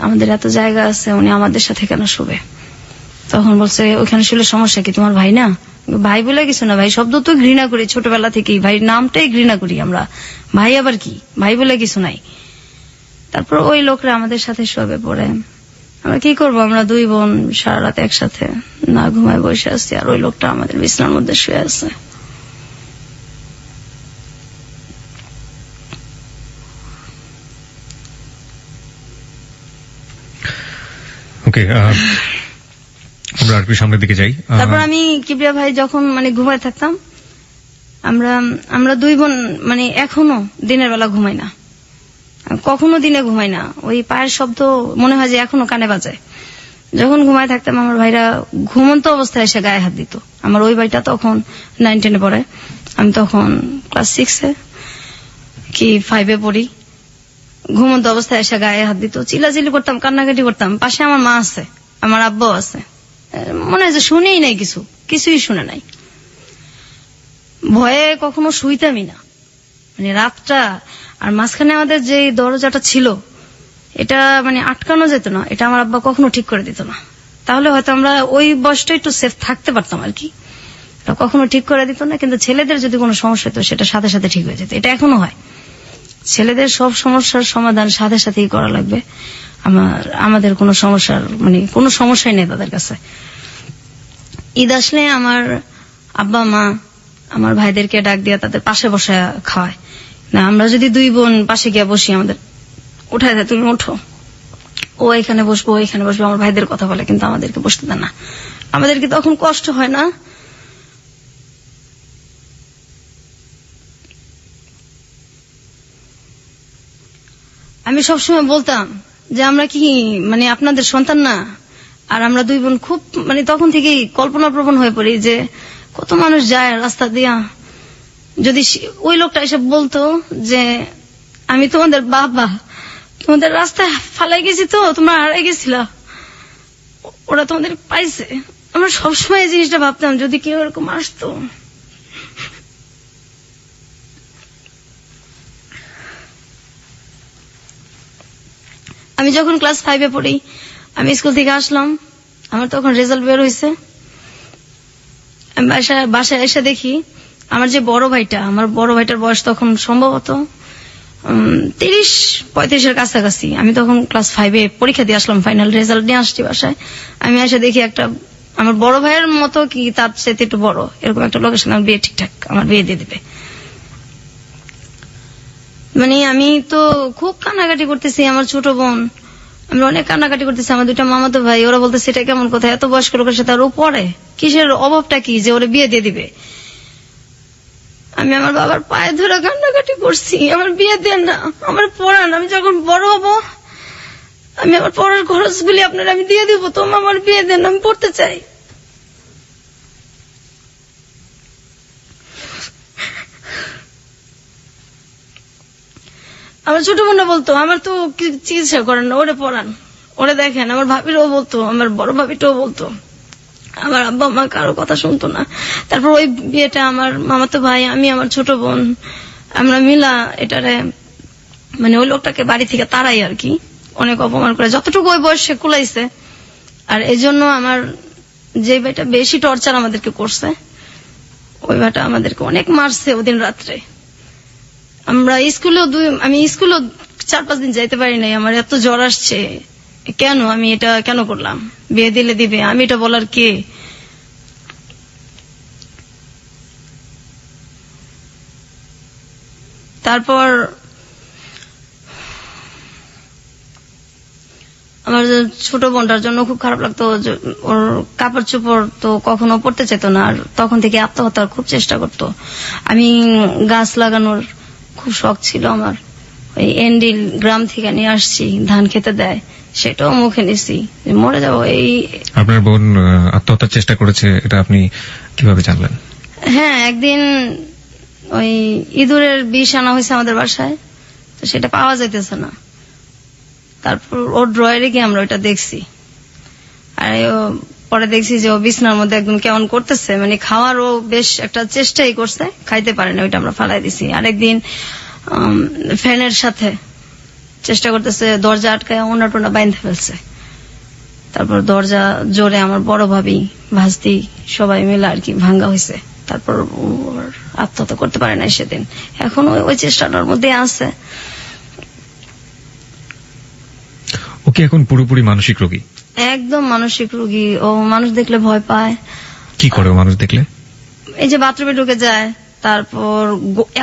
আমাদের এত জায়গা আছে, উনি আমাদের সাথে কেন শুবে? তখন বলছে ওইখানে শুলে সমস্যা কি, তোমার ভাই না? ভাই বলে কিছু না, ভাই শব্দ তো ঘৃণা করি ছোটবেলা থেকেই, ভাই নামটাই ঘৃণা করি আমরা, ভাই আবার কি, ভাই বলে কিছু নাই। তারপর ওই লোকরা আমাদের সাথে শোবে। পরে আমরা কি করবো, আমরা 2 বোন সারা রাত একসাথে না ঘুমায় বসে আছি, আর ওই লোকটা আমাদের বিছানার মধ্যে শুয়ে আছে। ওকে, আমরা আর একটু সামনের দিকে যাই। তারপর আমি কিবরিয়া ভাই যখন মানে ঘুমায় থাকতাম, আমরা দুই বোন মানে এখনো দিনের বেলা ঘুমাই না, কখনো দিনে ঘুমাই না। ওই পায়ের শব্দ মনে হয় যে এখনো কানে বাজে। যখন ঘুমায় থাকতাম আমার ভাইরা ঘুমন্ত অবস্থায় এসে গায়ে হাত দিত। আমার ওই ভাইটা তখন 9-10 পড়ে, আমি তখন ক্লাস 6 কি 5 পড়ি। ঘুমন্ত অবস্থায় এসে গায়ে হাত দিত, চিল্লাচিল্লি করতাম, কান্নাকাটি করতাম। পাশে আমার মা আছে, আমার আব্বাও আছে, মনে হয় যে শুনেই নাই, কিছুই শুনে নাই। ভয়ে কখনো শুইতামই না, মানে রাতটা। আর মাঝখানে আমাদের যে দরজাটা ছিল এটা মানে আটকানো যেত না, এটা আমার আব্বা কখনো ঠিক করে দিত না। তাহলে হয়তো আমরা ওই বয়সটা একটু সেফ থাকতে পারতাম আর কি। কখনো ঠিক করে দিত না, কিন্তু ছেলেদের যদি কোনো সমস্যা হতো সেটা সাথে সাথে ঠিক হয়ে যেত। এটা এখনো হয়, ছেলেদের সব সমস্যার সমাধান সাথে সাথেই করা লাগবে। আমাদের কোনো সমস্যার মানে কোনো সমস্যাই নেই তাদের কাছে। ঈদ আসলে আমার আব্বা মা আমার ভাইদেরকে ডাক দিয়ে তাদের পাশে বসে খাওয়ায় না। আমরা যদি দুই বোন পাশে গিয়ে বসি, আমাদের উঠায় দেয়, তুমি ওঠো, ও এখানে বসবো, ও এখানে বসবো। আমার ভাইদের কথা বলে, কিন্তু আমাদেরকে বসতে দেয় না। আমাদেরকে তখন কষ্ট হয় না। আমি সবসময় বলতাম যে আমরা কি মানে আপনাদের সন্তান না? আর আমরা দুই বোন খুব মানে তখন থেকেই কল্পনা প্রবণ হয়ে পড়ি যে কত মানুষ যায় রাস্তা দিয়া, যদি ওই লোকটা এসে বলতো যে আমি তোমাদের বাবা, তোমাদের রাস্তায় ফালাই গেছি, তো তোমরা হারাই গেছিলা, ওরা তোমাদের পাইছে। আমরা সবসময় এই জিনিসটা ভাবতাম, যদি কেউ এরকম আসতো। আমি যখন ক্লাস 5 পড়ি, আমি স্কুল থেকে আসলাম, আমার তখন রেজাল্ট বের হয়েছে। আমি বাসায় এসে দেখি আমার যে বড় ভাইটা, আমার বড় ভাইটার বয়স তখন সম্ভবত 30-35 কাছাকাছি। আমি তখন ক্লাস 5 পরীক্ষা দিয়ে আসলাম, ফাইনাল রেজাল্ট নিয়ে আসছি বাসায়। আমি এসে দেখি একটা আমার বড় ভাইয়ের মতো কি তার চেয়ে একটু বড় এরকম একটা লোকের সঙ্গে বিয়ে ঠিকঠাক আমার বিয়ে দিয়ে দিবে। মানে আমি তো খুব কান্নাকাটি করতেছি, আমার ছোট বোন, আমরা অনেক কান্নাকাটি করতেছি। আমার দুইটা মামাতো ভাই, ওরা বলতেছে এটা কেমন কথা, এত বয়স্ক লোকের সাথে আর ও পড়ে, কিসের অভাবটা কি যে ওরা বিয়ে দিয়ে দিবে। আমি আমার বাবার পায়ে ধরে কান্নাকাটি করছি, আমার বিয়ে দেন না, আমার পড়ান, আমি যখন বড় হব আমি আমার পড়ার খরচগুলি আপনারা আমি দিয়ে দিব, তো আমার বিয়ে দেন, আমি পড়তে চাই। আমার ছোট বোনরা বলতো আমার তো চিকিৎসা করেন না, ওরে পড়ান, ওরে দেখেন। আমার ভাবিরাও বলতো, আমার বড় ভাবিটাও বলতো। আমার আব্বা মা কারো কথা শুনতো না। তারপর ওই বিয়েটা আমার মামাতো ভাই, আমি, আমার ছোট বোন, আমরা মিলা এটারে মানে ওই লোকটাকে বাড়ি থেকে তাড়াই আর কি, অনেক অপমান করে যতটুকু ওই বয়সে কুলাইছে। আর এই জন্য আমার যে ভাইটা বেশি টর্চার আমাদেরকে করছে, ওই ভাইটা আমাদেরকে অনেক মারছে ওদিন রাত্রে। আমরা আমি স্কুলেও 4-5 দিন যাইতে পারি নাই, আমার এত জ্বর আসছে। কেন আমি এটা কেন করলাম? বিয়ে দিলে দিবে, আমি এটা বলার কে? তারপর আমার ছোট বোনটার জন্য খুব খারাপ লাগতো, ওর কাপড় চোপড় তো কখনো পড়তে চেত না, আর তখন থেকে আত্মহত্যার খুব চেষ্টা করতো। আমি গাছ লাগানোর খুব শখ ছিল আমার, ওই এন্ডিল গ্রাম থেকে নিয়ে আসছি, ধান খেতে দেয়, সেটাও মুখে নিছি, মরে যাবো। এই আপনার বোন আত্মহত্যার চেষ্টা করেছে, এটা আপনি কিভাবে জানলেন? হ্যাঁ, একদিন ওই ইঁদুরের বিষ আনা হয়েছে আমাদের বাসায়, তো সেটা পাওয়া যাইতেছে না। তারপর ওর ড্রয়ারে গিয়ে আমরা ওইটা দেখছি, আর পরে দেখছি যে ও বিছনার মধ্যে একদম কেমন করতেছে, মানে খাওয়ারও বেশ একটা চেষ্টাই করছে, খাইতে পারে না, ওইটা আমরা ফালাই দিছি। আরেকদিন ফ্যানের সাথে চেষ্টা করতেছে, দরজা আটকায় ওনা টোনা বাইন্ধে ফেলছে। তারপর দরজা জোরে আমার বড় ভাবি, ভাস্তি সবাই মিলে আর কি ভাঙ্গা হয়েছে। তারপর আত্মহত্যা করতে পারে না সেদিন, এখন ওই চেষ্টাটার মধ্যে আছে। ও কি এখন পুরোপুরি মানসিক রোগী? একদম মানসিক রোগী। ও মানুষ দেখলে ভয় পায়। কি করে মানুষ দেখলে? এই যে বাথরুমে ঢুকে যায়, তারপর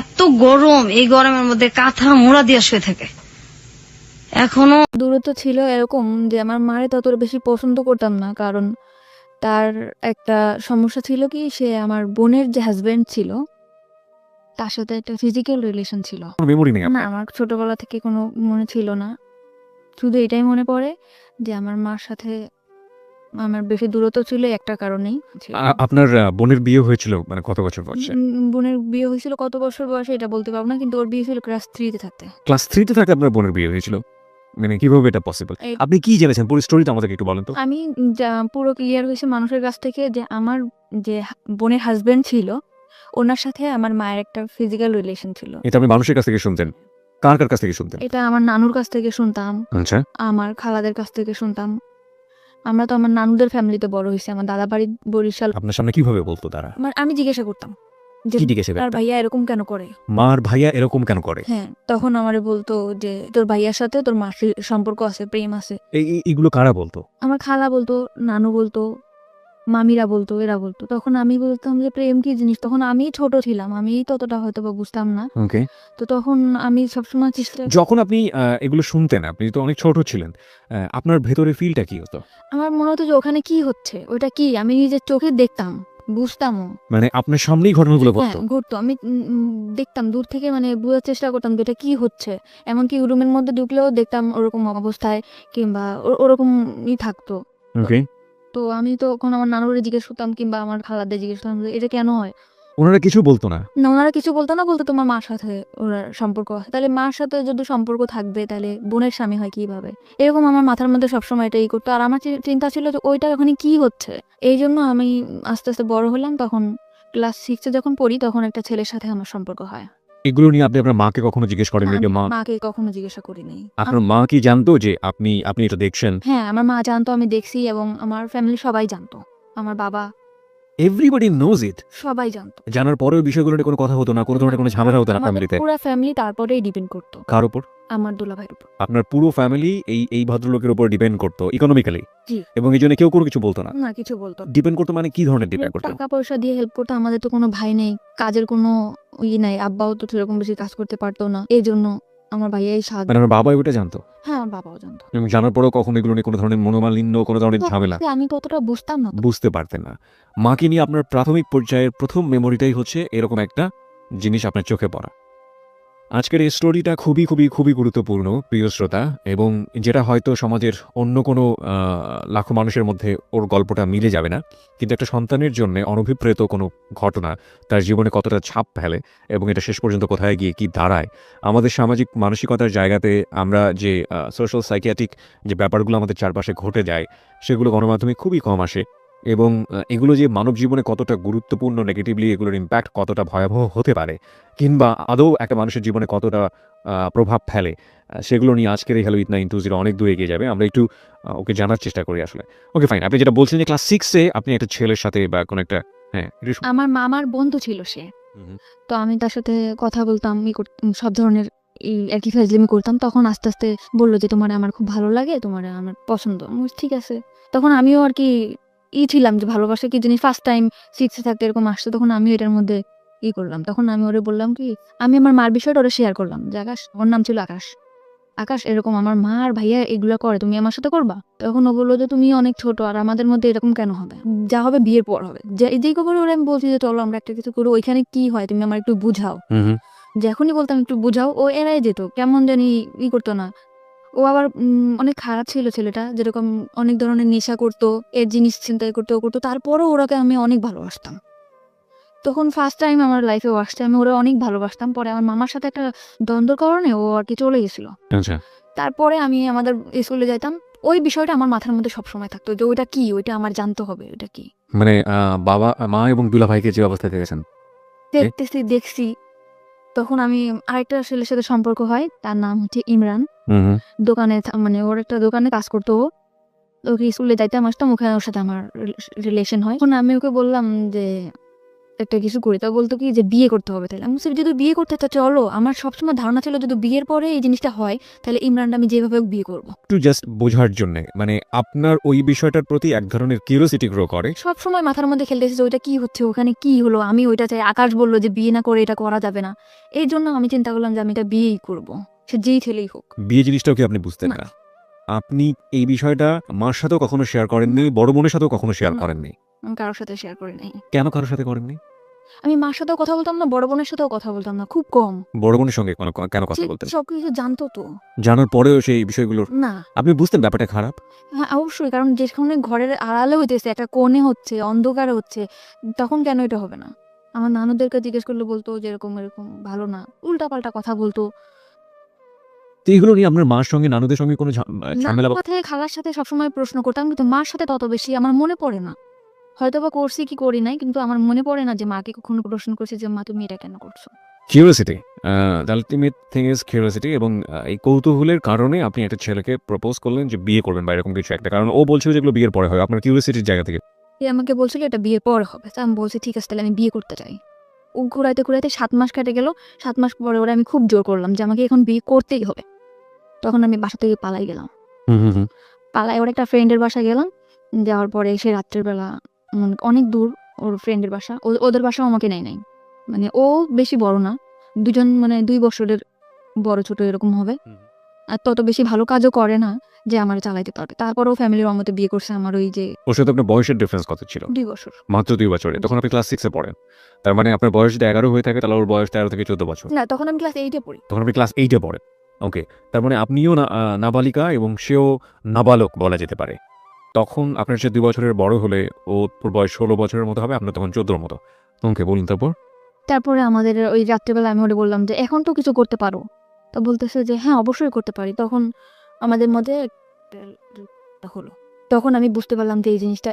এত গরম, এই গরমের মধ্যে কাঁথা মোড়া দিয়ে শুয়ে থাকে, এখনো দূরত্ব ছিল এরকম যে আমার মারে তত বেশি পছন্দ করতাম না, কারণ তার একটা সমস্যা ছিল কি, সে আমার বোনের যে হাজবেন্ড ছিল তার সাথে একটা ফিজিক্যাল রিলেশন ছিল। মেমোরি নেই না, আপনার? আমার ছোটবেলা থেকে কোনো মনে ছিল না, শুধু এটাই মনে পড়ে যে আমার মার সাথে আমার বেশি দূরত্ব ছিল একটা কারণেই ছিল। আপনার বোনের বিয়ে হয়েছিল মানে কত বছর বয়সে? বোনের বিয়ে হয়েছিল কত বছর বয়সে এটা বলতে পারবো না, কিন্তু ওর বিয়ে ছিল ক্লাস 3-তে থাকতে। ক্লাস 3-তে থাকতে আপনার বোনের বিয়ে হয়েছিল? মানে কিভাবে এটা পসিবল? এই- আপনি কি জেনেছেন পুরো স্টোরিটা আমাদেরকে একটু বলেন তো। আমি পুরো ক্লিয়ার হয়েছে মানুষের কাছ থেকে যে আমার যে বোনের হাজবেন্ড ছিল ওনার সাথে আমার মায়ের একটা ফিজিক্যাল রিলেশন ছিল। এটা আপনি মানুষের কাছ থেকে শুনতেন? কার কার কাছ থেকে শুনতেন? এটা আমার নানুর কাছ থেকে শুনতাম, আচ্ছা, আমার খালাদের কাছ থেকে শুনতাম। আমরা তো আমার নানুদের ফ্যামিলিতে বড় হয়েছি, আমার দাদা বাড়ি বরিশাল। আপনার সামনে কিভাবে বলতো তারা? আমি জিজ্ঞাসা করতাম যে কি জিজ্ঞেস তার করতেন? ভাইয়া এরকম কেন করে। মার ভাইয়া এরকম কেন করে? হ্যাঁ, তখন আমারে বলতো যে তোর ভাইয়ার সাথে তোর মার সম্পর্ক আছে, প্রেম আছে। এইগুলো কারা বলতো? আমার খালা বলতো, নানু বলতো, মামিরা বলতো, এরা বলতো। তখন আমি বলতাম যে প্রেম কি জিনিস, তখন আমি ছোট ছিলাম, আমি ততটা হয়তো বা বুঝতাম না। ওকে। তো তখন আমি সবসময় চেষ্টা, যখন আপনি এগুলো শুনতেন, আপনি তো অনেক ছোট ছিলেন, আপনার ভেতরে ফিলটা কি হতো? আমার মনে হতো যে ওখানে কি হচ্ছে, ওটা কি, আমি নিজের চোখে দেখতাম, বুঝতামও। মানে আপনার সামনেই ঘটনাগুলো হ্যাঁ, ঘটতো? ঘটতো। আমি দেখতাম দূর থেকে, মানে বোঝার চেষ্টা করতাম যে এটা কি হচ্ছে। এমনকি রুমের মধ্যে ঢুকলেও দেখতাম ওরকম অবস্থায়, কিংবা ওরকমই থাকতো। ওকে। তো আমি তখন আমার নানুরে জিজ্ঞেস করতাম, কিংবা আমার খালাদের জিজ্ঞেস করতাম যে এটা কেন হয়। ওনারা কিছু বলতো না? না, ওনারা কিছু বলতো না, বলতো তোমার মার সাথে ওরা সম্পর্ক আছে। তাহলে মার সাথে যদি সম্পর্ক থাকবে তাহলে বোনের স্বামী হয় কিভাবে, এরকম আমার মাথার মধ্যে সবসময় এটাই করতো। আর আমার চিন্তা ছিল যে ওইটা ওখানে কি হচ্ছে। এই জন্য আমি আস্তে আস্তে বড় হলাম, তখন ক্লাস 6-এ যখন পড়ি তখন একটা ছেলের সাথে আমার সম্পর্ক হয়। এগুলো নিয়ে আপনি আপনার মাকে কখনো জিজ্ঞেস করেন? আমি যে মা, মাকে কখনো জিজ্ঞাসা করি নাই। আপনার মা কি জানতো যে আপনি এটা দেখছেন? হ্যাঁ, আমার মা জানতো আমি দেখছি, এবং আমার ফ্যামিলি সবাই জানতো, আমার বাবা এভরিবডি নোজ ইট। সবাই জানতো। জানার পরেও বিষয়গুলো নিয়ে কোনো কথা হতো না, কোনো ধরনের কোনো ঝামেলা হতো না ফ্যামিলিতে? পুরো ফ্যামিলি তারপরেই ডিপেন্ড করতো কার উপর? আমার দুলাভাইয়ের উপর। আপনার পুরো ফ্যামিলি এই ভদ্রলোকের উপর ডিপেন্ড করতো ইকোনমিক্যালি? জি। এবং এই জন্য কেউ কোনো কিছু বলতো না? না, কিছু বলতো না। ডিপেন্ড করতো মানে কি ধরনের ডিপেন্ড করতো? টাকা পয়সা দিয়ে হেল্প করতো। আমাদের তো কোনো ভাই নেই, কাজের কোনো নাই, আব্বাও তো সেরকম বেশি কাজ করতে পারতো না, এই জন্য আমার ভাইয়াই সাহায্য। মানে আমার বাবা ওটা জানতো? হ্যাঁ, আমার বাবাও জানতো। এবং জানার পরেও কখনো এগুলো নিয়ে কোনো ধরনের মনোমালিন্য, কোনো ধরনের ঝামেলা আমি ততটা বুঝতাম না তো। বুঝতে পারতেন না? মাকে নিয়ে আপনার প্রাথমিক পর্যায়ের প্রথম মেমোরিটাই হচ্ছে এরকম একটা জিনিস আপনার চোখে পড়া। আজকের এই স্টোরিটা খুবই খুবই খুবই গুরুত্বপূর্ণ প্রিয় শ্রোতা, এবং যেটা হয়তো সমাজের অন্য কোনো লাখো মানুষের মধ্যে ওর গল্পটা মিলে যাবে না, কিন্তু একটা সন্তানের জন্য অনভিপ্রেত কোনো ঘটনা তার জীবনে কতটা ছাপ ফেলে এবং এটা শেষ পর্যন্ত কোথায় গিয়ে কি দাঁড়ায়। আমাদের সামাজিক মানসিকতার জায়গাতে আমরা যে সোশ্যাল সাইকিয়াট্রিক যে ব্যাপারগুলো আমাদের চারপাশে ঘটে যায় সেগুলো গণমাধ্যমে খুবই কম আসে, এবং এগুলো যে মানব জীবনে কতটা গুরুত্বপূর্ণ, নেগেটিভলি এগুলোর ইম্প্যাক্ট কতটা ভয়াবহ হতে পারে, কিংবা আদৌ একটা মানুষের জীবনে কতটা প্রভাব ফেলে, সেগুলো নিয়ে আজকের এই হ্যালো ইট 920 অনেক দূর এগিয়ে যাবে। আমরা একটু ওকে জানার চেষ্টা করি আসলে। ওকে ফাইন, আপনি যেটা বলছেন যে ক্লাস 6-এ আপনি একটা ছেলের সাথে বা কোনো একটা, হ্যাঁ আমার মামার বন্ধু ছিল সে। তো আমি তার সাথে কথা বলতাম, সব ধরনের আর কি ফাজলামি করতাম। তখন আস্তে আস্তে বললো যে তোমার আমার খুব ভালো লাগে, তোমার আমার পছন্দ। আমি বলছি, ঠিক আছে। তখন আমিও আর কি ছিলাম যে ভালোবাসা কি জিনিস, ফার্স্ট টাইম 6-এ থাকতে এরকম আসছে, তখন আমিও এটার মধ্যে করলাম। তখন আমি ওরে বললাম কি, আমি আমার মার বিষয়টা ওরা শেয়ার করলাম যে আকাশ, ওর নাম ছিল আকাশ, আকাশ এরকম আমার মা আর ভাইয়া এগুলা করে, তুমি আমার সাথে করবা? তখন ও বললো যে তুমি অনেক ছোট, আর আমাদের মধ্যে এরকম কেন হবে, যা হবে বিয়ের পর হবে। যেই খবর ওরা, আমি বলছি যে চলো আমরা একটা কিছু করবো, ওইখানে কি হয় তুমি আমার একটু বুঝাও। যখনই বলতাম একটু বুঝাও, ও এড়াই যেত, কেমন জানি করতো না। ও আবার অনেক খারাপ ছিল ছেলেটা, যেরকম অনেক ধরনের নেশা করতো, এর জিনিস চিন্তাই করতে করতো। তারপরও ওরাকে আমি অনেক ভালোবাসতাম। তখন ফার্স্ট টাইম আমার লাইফে ও আসছে, আমি ওরা অনেক ভালোবাসতাম। পরে আমার মামার সাথে একটা দ্বন্দ্বের কারণে ও আর কি চলে গেছিল। আচ্ছা। তারপরে আমি আমাদের স্কুলে যাইতাম, ওই বিষয়টা আমার মাথার মধ্যে সবসময় থাকতো যে ওইটা কি, ওইটা আমার জানতে হবে, ওইটা কি। মানে বাবা, মা এবং দুলা ভাইকে যে অবস্থায় দেখেছেন? দেখছি। তখন আমি আরেকটা ছেলের সাথে সম্পর্ক হয়, তার নাম হচ্ছে ইমরান। দোকানে, মানে ওর একটা দোকানে কাজ করতো। ওকে স্কুলে যাইতাম আসতাম, ওখানে ওর সাথে আমার রিলেশন হয়। তখন আমি ওকে বললাম যে একটা কিছু করি, তা বলতো কি যে বিয়ে করতে হবে। তাহলে আমি যদি বিয়ে করতে চাই চলো, আমার সবসময় ধারণা ছিল যদি বিয়ের পরে এই জিনিসটা হয় তাহলে ইমরানটা আমি যেভাবে হোক বিয়ে করবো। একটু জাস্ট বোঝার জন্য, মানে আপনার ওই বিষয়টার প্রতি এক ধরনের কিউরিওসিটি গ্রো করে। সবসময় মাথার মধ্যে খেলতেছে যে ওইটা কি হচ্ছে, ওখানে কি হলো, আমি ওইটা চাই। আকাশ বললো যে বিয়ে না করে এটা করা যাবে না, এই জন্য আমি চিন্তা করলাম যে আমি এটা বিয়েই করবো। সে যেই ছেলেই হোক। বিয়ে জিনিসটাও কি আপনি বুঝতেন না। না? আপনি এই বিষয়টা মার সাথেও কখনো শেয়ার করেননি, বড় বোনের সাথেও কখনো শেয়ার না। করেননি? আমি কারোর সাথে শেয়ার করি নাই। কেন কারোর সাথে করেননি? আমি মার সাথেও কথা বলতাম না, বড় বোনের সাথেও কথা বলতাম না, খুব কম। বড় বোনের সঙ্গে কেন কথা সে বলতেন? সবকিছু জানতো তো। জানার পরেও সেই বিষয়গুলোর না। আপনি বুঝতেন ব্যাপারটা খারাপ? হ্যাঁ, অবশ্যই, কারণ যেখানে ঘরের আড়ালে হইতেছে, একটা কোণে হচ্ছে, অন্ধকারে হচ্ছে, তখন কেন এটা হবে না? আমার নানুদেরকে জিজ্ঞেস করলে বলতো যে এরকম এরকম ভালো না, উল্টাপাল্টা কথা বলতো। তো এগুলো নিয়ে আপনার মার সঙ্গে নানুদের সঙ্গে কোনো ঝামেলা নানুর সাথে খালার সাথে সবসময় প্রশ্ন করতাম, কিন্তু মার সাথে তত বেশি আমার মনে পড়ে না। হয়তো বা করছি কি করি নাই, কিন্তু আমার মনে পড়ে না যে মাকে কখনো প্রশ্ন করছি যে মা তুমি এটা কেন করছো। Curiosity, the ultimate thing is curiosity, এবং এই কৌতূহলের কারণে আপনি একটা ছেলেকে প্রপোজ করলেন যে বিয়ে করবেন বা এরকম কিছু একটা, কারণ ও বলছিল যেগুলো বিয়ের পরে হয়, আপনার কিউরিওসিটির জায়গা থেকে। সে আমাকে বলছিল এটা বিয়ের পরে হবে, তা আমি বলছি ঠিক আছে তাহলে আমি বিয়ে করতে চাই। ও ঘুরাইতে ঘুরাইতে 7 মাস কেটে গেল। 7 মাস পরে ওরা আমি খুব জোর করলাম যে আমাকে এখন বিয়ে করতেই হবে। তখন আমি বাসা থেকে পালাই গেলাম। পালাই ওর একটা ফ্রেন্ডের বাসায় গেলাম। যাওয়ার পরে সে রাত্রের বেলা অনেক দূর ওর ফ্রেন্ডের বাসা। ওদের বাসাও আমাকে নেয় নাই। মানে ও বেশি বড় না। দুজন মানে 2 বছরের বড় ছোট এরকম হবে। আর তত বেশি ভালো কাজও করে না যে আমার চালাইতে পারবে। তারপরেও ফ্যামিলির অমতে বিয়ে করছে আমার ওই যে ওর সাথে আপনার বয়সের ডিফারেন্স কত ছিল? 2 বছর। মাত্র 2 বছরে। তখন আপনি ক্লাস 6 এ পড়েন। তার মানে আপনার বয়স যদি 11 হয়ে থাকে তাহলে ওর বয়স 13 থেকে 14 বছর। না, তখন আমি ক্লাস 8 এ পড়ি। তখন আপনি ক্লাস 8 এ পড়েন। ওকে। তার মানে আপনিও নাবালিকা এবং সেও নাবালক বলা যেতে পারে। তখন আপনার চেয়ে 2 বছরের বড় হলে ওর বয়স 16 বছরের মতো হবে, আপনার তখন 14 র মতো। ওকে, বলুন তারপর? তারপরে আমাদের ওই রাত্রেবেলা আমি ওরে বললাম যে এখন তো কিছু করতে পারো। তো বলতেছে যে হ্যাঁ অবশ্যই করতে পারি। তখন আমাদের মধ্যে একটা হলো। তখন আমি বুঝতে পারলাম যে এই জিনিসটা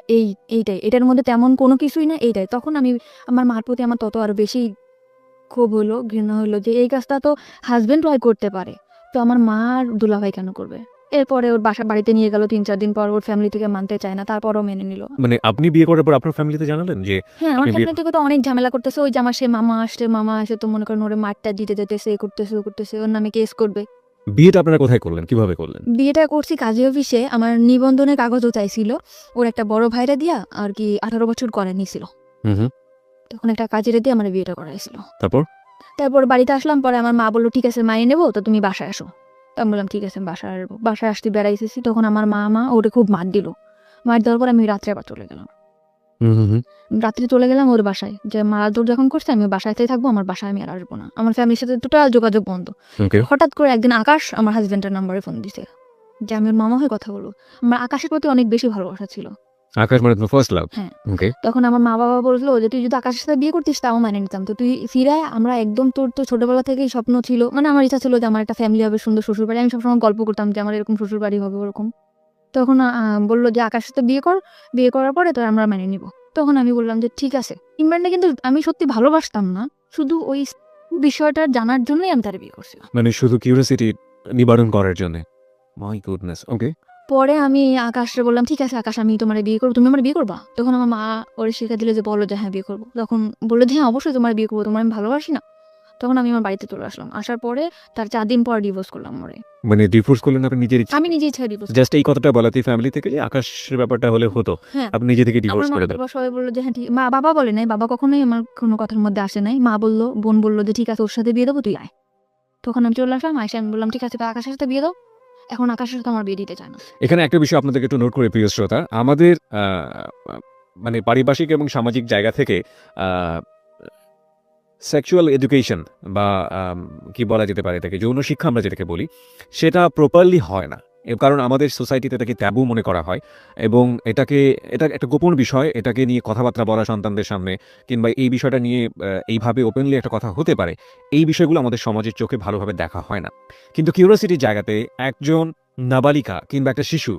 এইটাই। এটার মধ্যে তেমন কোনো কিছুই না, এইটাই। তখন আমি আমার মার প্রতি আমার তত আরো বেশি ক্ষোভ হলো, ঘৃণা হলো যে এই কাজটা তো হাজবেন্ড ওয়াইফ করতে পারে। তো আমার মা আর দুলাভাই কেন করবে? এরপরে ওর বাড়িতে নিয়ে গেল 3-4 দিন পর, ওর ফ্যামিলি থেকে মানতে চায় না, তারপরও মেনে নিল। মানে আপনি বিয়ে করার পর আপনার ফ্যামিলিতে জানালেন যে হ্যাঁ, আমার আপনি বিয়ে- ফ্যামিলি থেকে তো অনেক ঝামেলা করতেছে। ওই যে আমার সে মামা আসে তো মনে করেন ওরে মারটা দিতে যেতেছে, এ করতেছে, ও করতেছে, ওর নামে কেস করবে। বিয়েটা আপনারা কোথায় করলেন? কিভাবে করলেন? বিয়েটা করছি কাজী অফিসে। আমার নিবন্ধনের কাগজও চাইছিল। ওর একটা বড় ভাইরা দিয়া আর কি 18 বছর করে নিছিল। হুম। তখন একটা কাজের দিয়ে আমার বিয়েটা করাইছিল। তারপর বাড়িতে আসলাম, পরে আমার মা বললো ঠিক আছে মাইনে নেবো, তো তুমি বাসায় আসো। তো আমি বললাম ঠিক আছে আমি বাসায় আসবো। বাসায় আসতে বেড়াইতেছি, তখন আমার মা ওরে খুব মার দিল। মার দেওয়ার পর আমি রাত্রে আবার চলে গেলাম। রাত্রে চলে গেলাম ওর বাসায়, যে মারাদৌড় যখন করছে আমি বাসাতেই থাকবো, আমার বাসায় আমি আর আসবো না। আমার ফ্যামিলির সাথে টোটাল যোগাযোগ বন্ধ। ওকে। হঠাৎ করে একদিন আকাশ আমার হাজবেন্ডের নাম্বারে ফোন দিছে যে আমি ওর মামা হয়ে কথা বলবো। আমার আকাশের প্রতি অনেক বেশি ভালোবাসা ছিল। আকাশ মানে তোমার ফার্স্ট লাভ? হ্যাঁ। ওকে। তখন আমার মা বাবা বললো যে তুই যদি আকাশের সাথে বিয়ে করতিস তাও মানে নিতাম, তো তুই ফিরায় আমরা একদম, তোর তো ছোটবেলা থেকেই স্বপ্ন ছিল, মানে আমার ইচ্ছা ছিল যে আমার একটা ফ্যামিলি হবে, সুন্দর শ্বশুর বাড়ি। আমি সবসময় গল্প করতাম যে আমার এরকম শ্বশুর বাড়ি হবে ওরকম। তখন বললো যে আকাশের সাথে বিয়ে কর, বিয়ে করার পরে তো আমরা মেনে নিব। তখন আমি বললাম যে ঠিক আছে। ইমরানটা কিন্তু আমি সত্যি ভালোবাসতাম না, শুধু ওই বিষয়টা জানার জন্যই আমি তার বিয়ে করছিলাম। মানে শুধু কিউরিওসিটি নিবারণ করার জন্য। My goodness. ওকে। পরে আমি আকাশে বললাম ঠিক আছে আকাশ আমি তোমার বিয়ে করবো, তুমি আমার বিয়ে করবা? তখন আমার মা ওরে শিখা দিল যে বলো যে হ্যাঁ বিয়ে করবো। তখন বললো যে হ্যাঁ অবশ্যই তোমার বিয়ে করবো, তোমার আমি ভালোবাসি না। তখন আমি আমার বাড়িতে চলে আসলাম। আসার পরে তার 4 দিন পর ডিভোর্স করলাম ওরে। মানে ডিভোর্স করলেন আপনি নিজের ইচ্ছা? আমি নিজে ইচ্ছা ডিভোর্স। জাস্ট এই কথাটা বলাতে ফ্যামিলি থেকে যে আকাশের ব্যাপারটা হলে হতো, হ্যাঁ, আপনি নিজে থেকে আমার ডিভোর্স মা করে দেন। বাবা সবাই বললো যে হ্যাঁ ঠিক। বাবা বলে নাই, বাবা কখনোই আমার কোনো কথার মধ্যে আসে নাই। মা বললো, বোন বললো যে ঠিক আছে ওর সাথে বিয়ে দেবো, তুই আয়। তখন আমি চলে আসলাম। আয়সা আমি বললাম ঠিক আছে তো আকাশের সাথে বিয়ে দাও। এখন আকাশের সাথে আমার বিয়ে দিতে চায় না। এখানে একটা বিষয় আপনাদেরকে একটু নোট করে প্রিয় শ্রোতা, আমাদের মানে পারিপার্শ্বিক এবং সামাজিক জায়গা থেকে সেক্সুয়াল এডুকেশন বা কি বলা যেতে পারে এটাকে, যৌন শিক্ষা আমরা যেটাকে বলি, সেটা প্রপারলি হয় না। এর কারণ আমাদের সোসাইটিতে এটাকে ট্যাবু মনে করা হয় এবং এটা একটা গোপন বিষয়। এটাকে নিয়ে কথাবার্তা বলা সন্তানদের সামনে, কিংবা এই বিষয়টা নিয়ে এইভাবে ওপেনলি একটা কথা হতে পারে, এই বিষয়গুলো আমাদের সমাজের চোখে ভালোভাবে দেখা হয় না। কিন্তু কিউরিওসিটির জায়গাতে একজন নাবালিকা কিংবা একটা শিশু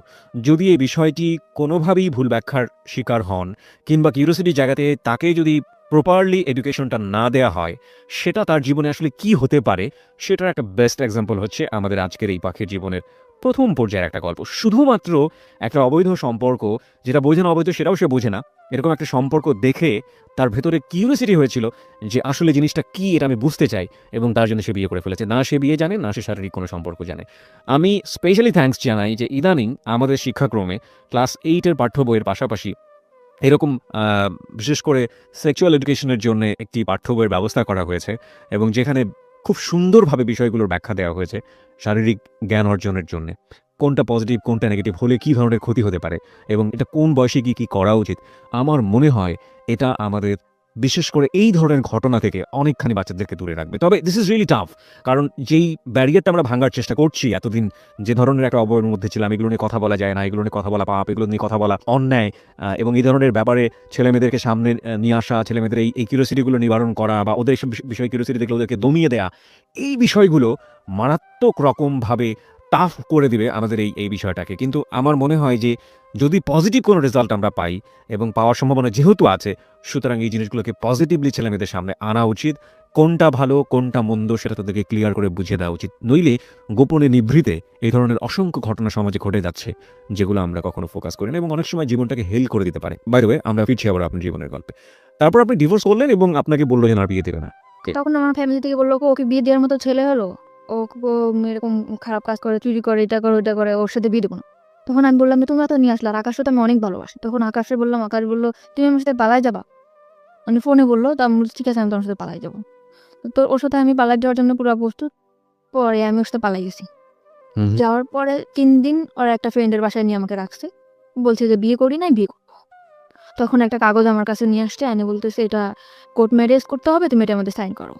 যদি এই বিষয়টি কোনোভাবেই ভুল ব্যাখ্যার শিকার হন, কিংবা কিউরিওসিটির জায়গাতে তাকে যদি প্রপারলি এডুকেশনটা না দেওয়া হয়, সেটা তার জীবনে আসলে কি হতে পারে, সেটার একটা বেস্ট এক্সাম্পল হচ্ছে আমাদের আজকের এই পাখির জীবনের প্রথম পর্যায়ের একটা গল্প। শুধুমাত্র একটা অবৈধ সম্পর্ক, যেটা বোঝে না অবৈধ সেটাও সে বোঝে না, এরকম একটা সম্পর্ক দেখে তার ভেতরে কিউরিওসিটি হয়েছিল যে আসলে জিনিসটা কি, এটা আমি বুঝতে চাই, এবং তার জন্য সে বিয়ে করে ফেলেছে। না সে বিয়ে জানে, না সে শারীরিক কোনো সম্পর্ক জানে। আমি স্পেশালি থ্যাঙ্কস জানাই যে ইদানিং আমাদের শিক্ষাক্রমে ক্লাস 8-এর পাঠ্য বইয়ের পাশাপাশি এরকম বিশেষ করে সেক্সুয়াল এডুকেশনের জন্য একটি পাঠ্য বইয়ের ব্যবস্থা করা হয়েছে, এবং যেখানে খুব সুন্দরভাবে বিষয়গুলোর ব্যাখ্যা দেওয়া হয়েছে শারীরিক জ্ঞান অর্জনের জন্য। কোনটা পজিটিভ কোনটা নেগেটিভ হলে কী ধরনের ক্ষতি হতে পারে এবং এটা কোন বয়সে গিয়ে কী করা উচিত। আমার মনে হয় এটা আমাদের বিশেষ করে এই ধরনের ঘটনা থেকে অনেকখানি বাচ্চাদেরকে দূরে রাখবে। তবে দিস ইজ রিয়েলি টাফ, কারণ যেই ব্যারিয়ারটা আমরা ভাঙার চেষ্টা করছি এতদিন, যে ধরনের একটা অবয়ের মধ্যে ছিলাম, এগুলো নিয়ে কথা বলা যায় না, এগুলো নিয়ে কথা বলা পাপ, এগুলো নিয়ে কথা বলা অন্যায়, এবং এই ধরনের ব্যাপারে ছেলেমেয়েদেরকে সামনে নিয়ে আসা, ছেলেমেয়েদের এই কিউরিওসিটিগুলো নিবারণ করা বা ওদের এইসব বিষয়ে কিউরিওসিটি দেখলে ওদেরকে দমিয়ে দেয়া, এই বিষয়গুলো মারাত্মক রকমভাবে টাফ করে দিবে আমাদের এই বিষয়টাকে। কিন্তু আমার মনে হয় যে যদি পজিটিভ কোনো রেজাল্ট আমরা পাই এবং পাওয়ার সম্ভাবনা যেহেতু আছে, সুতরাং এই জিনিসগুলোকে পজিটিভলি ছেলেমেয়েদের সামনে আনা উচিত। কোনটা ভালো কোনটা মন্দ সেটা তাদেরকে ক্লিয়ার করে বুঝিয়ে দেওয়া উচিত। নইলে গোপনে নিভৃতে এই ধরনের অসংখ্য ঘটনা সমাজে ঘটে যাচ্ছে যেগুলো আমরা কখনো ফোকাস করি না এবং অনেক সময় জীবনটাকে হেল করে দিতে পারে। বাই দ্য ওয়ে, আমরা ফিরছি আবার আপনার জীবনের গল্পে। তারপর আপনি ডিভোর্স করলেন এবং আপনাকে বললো যে না বিয়ে দেবে না। তখন আমার ফ্যামিলি থেকে বললো ওকে বিয়ে দেওয়ার মতো ছেলে হলো, ও এরকম খারাপ কাজ করে, চুরি করে, এটা করে ওটা করে, ওর সাথে বিয়ে দেবো না। তখন আমি বললাম যে তোমরা তো নিয়ে আসলে, আর আকাশকে তো আমি অনেক ভালোবাসি। তখন আকাশে বললাম, আকাশ বললো তুমি আমার সাথে পালাই যাবা, মানে ফোনে বললো। তো আমি বলছি ঠিক আছে আমি তোমার সাথে পালাই যাবো। তো ওর সাথে আমি পালাই যাওয়ার জন্য পুরো প্রস্তুত। পরে আমি ওর সাথে পালাই গেছি। যাওয়ার পরে 3 দিন ওর একটা ফ্রেন্ডের বাসায় নিয়ে আমাকে রাখছে, বলছে যে বিয়ে করি নাই, বিয়ে করবো। তখন একটা কাগজ আমার কাছে নিয়ে আসছে, এনে বলতেছে এটা কোর্ট ম্যারেজ করতে হবে, তুমি এটার মধ্যে সাইন করো।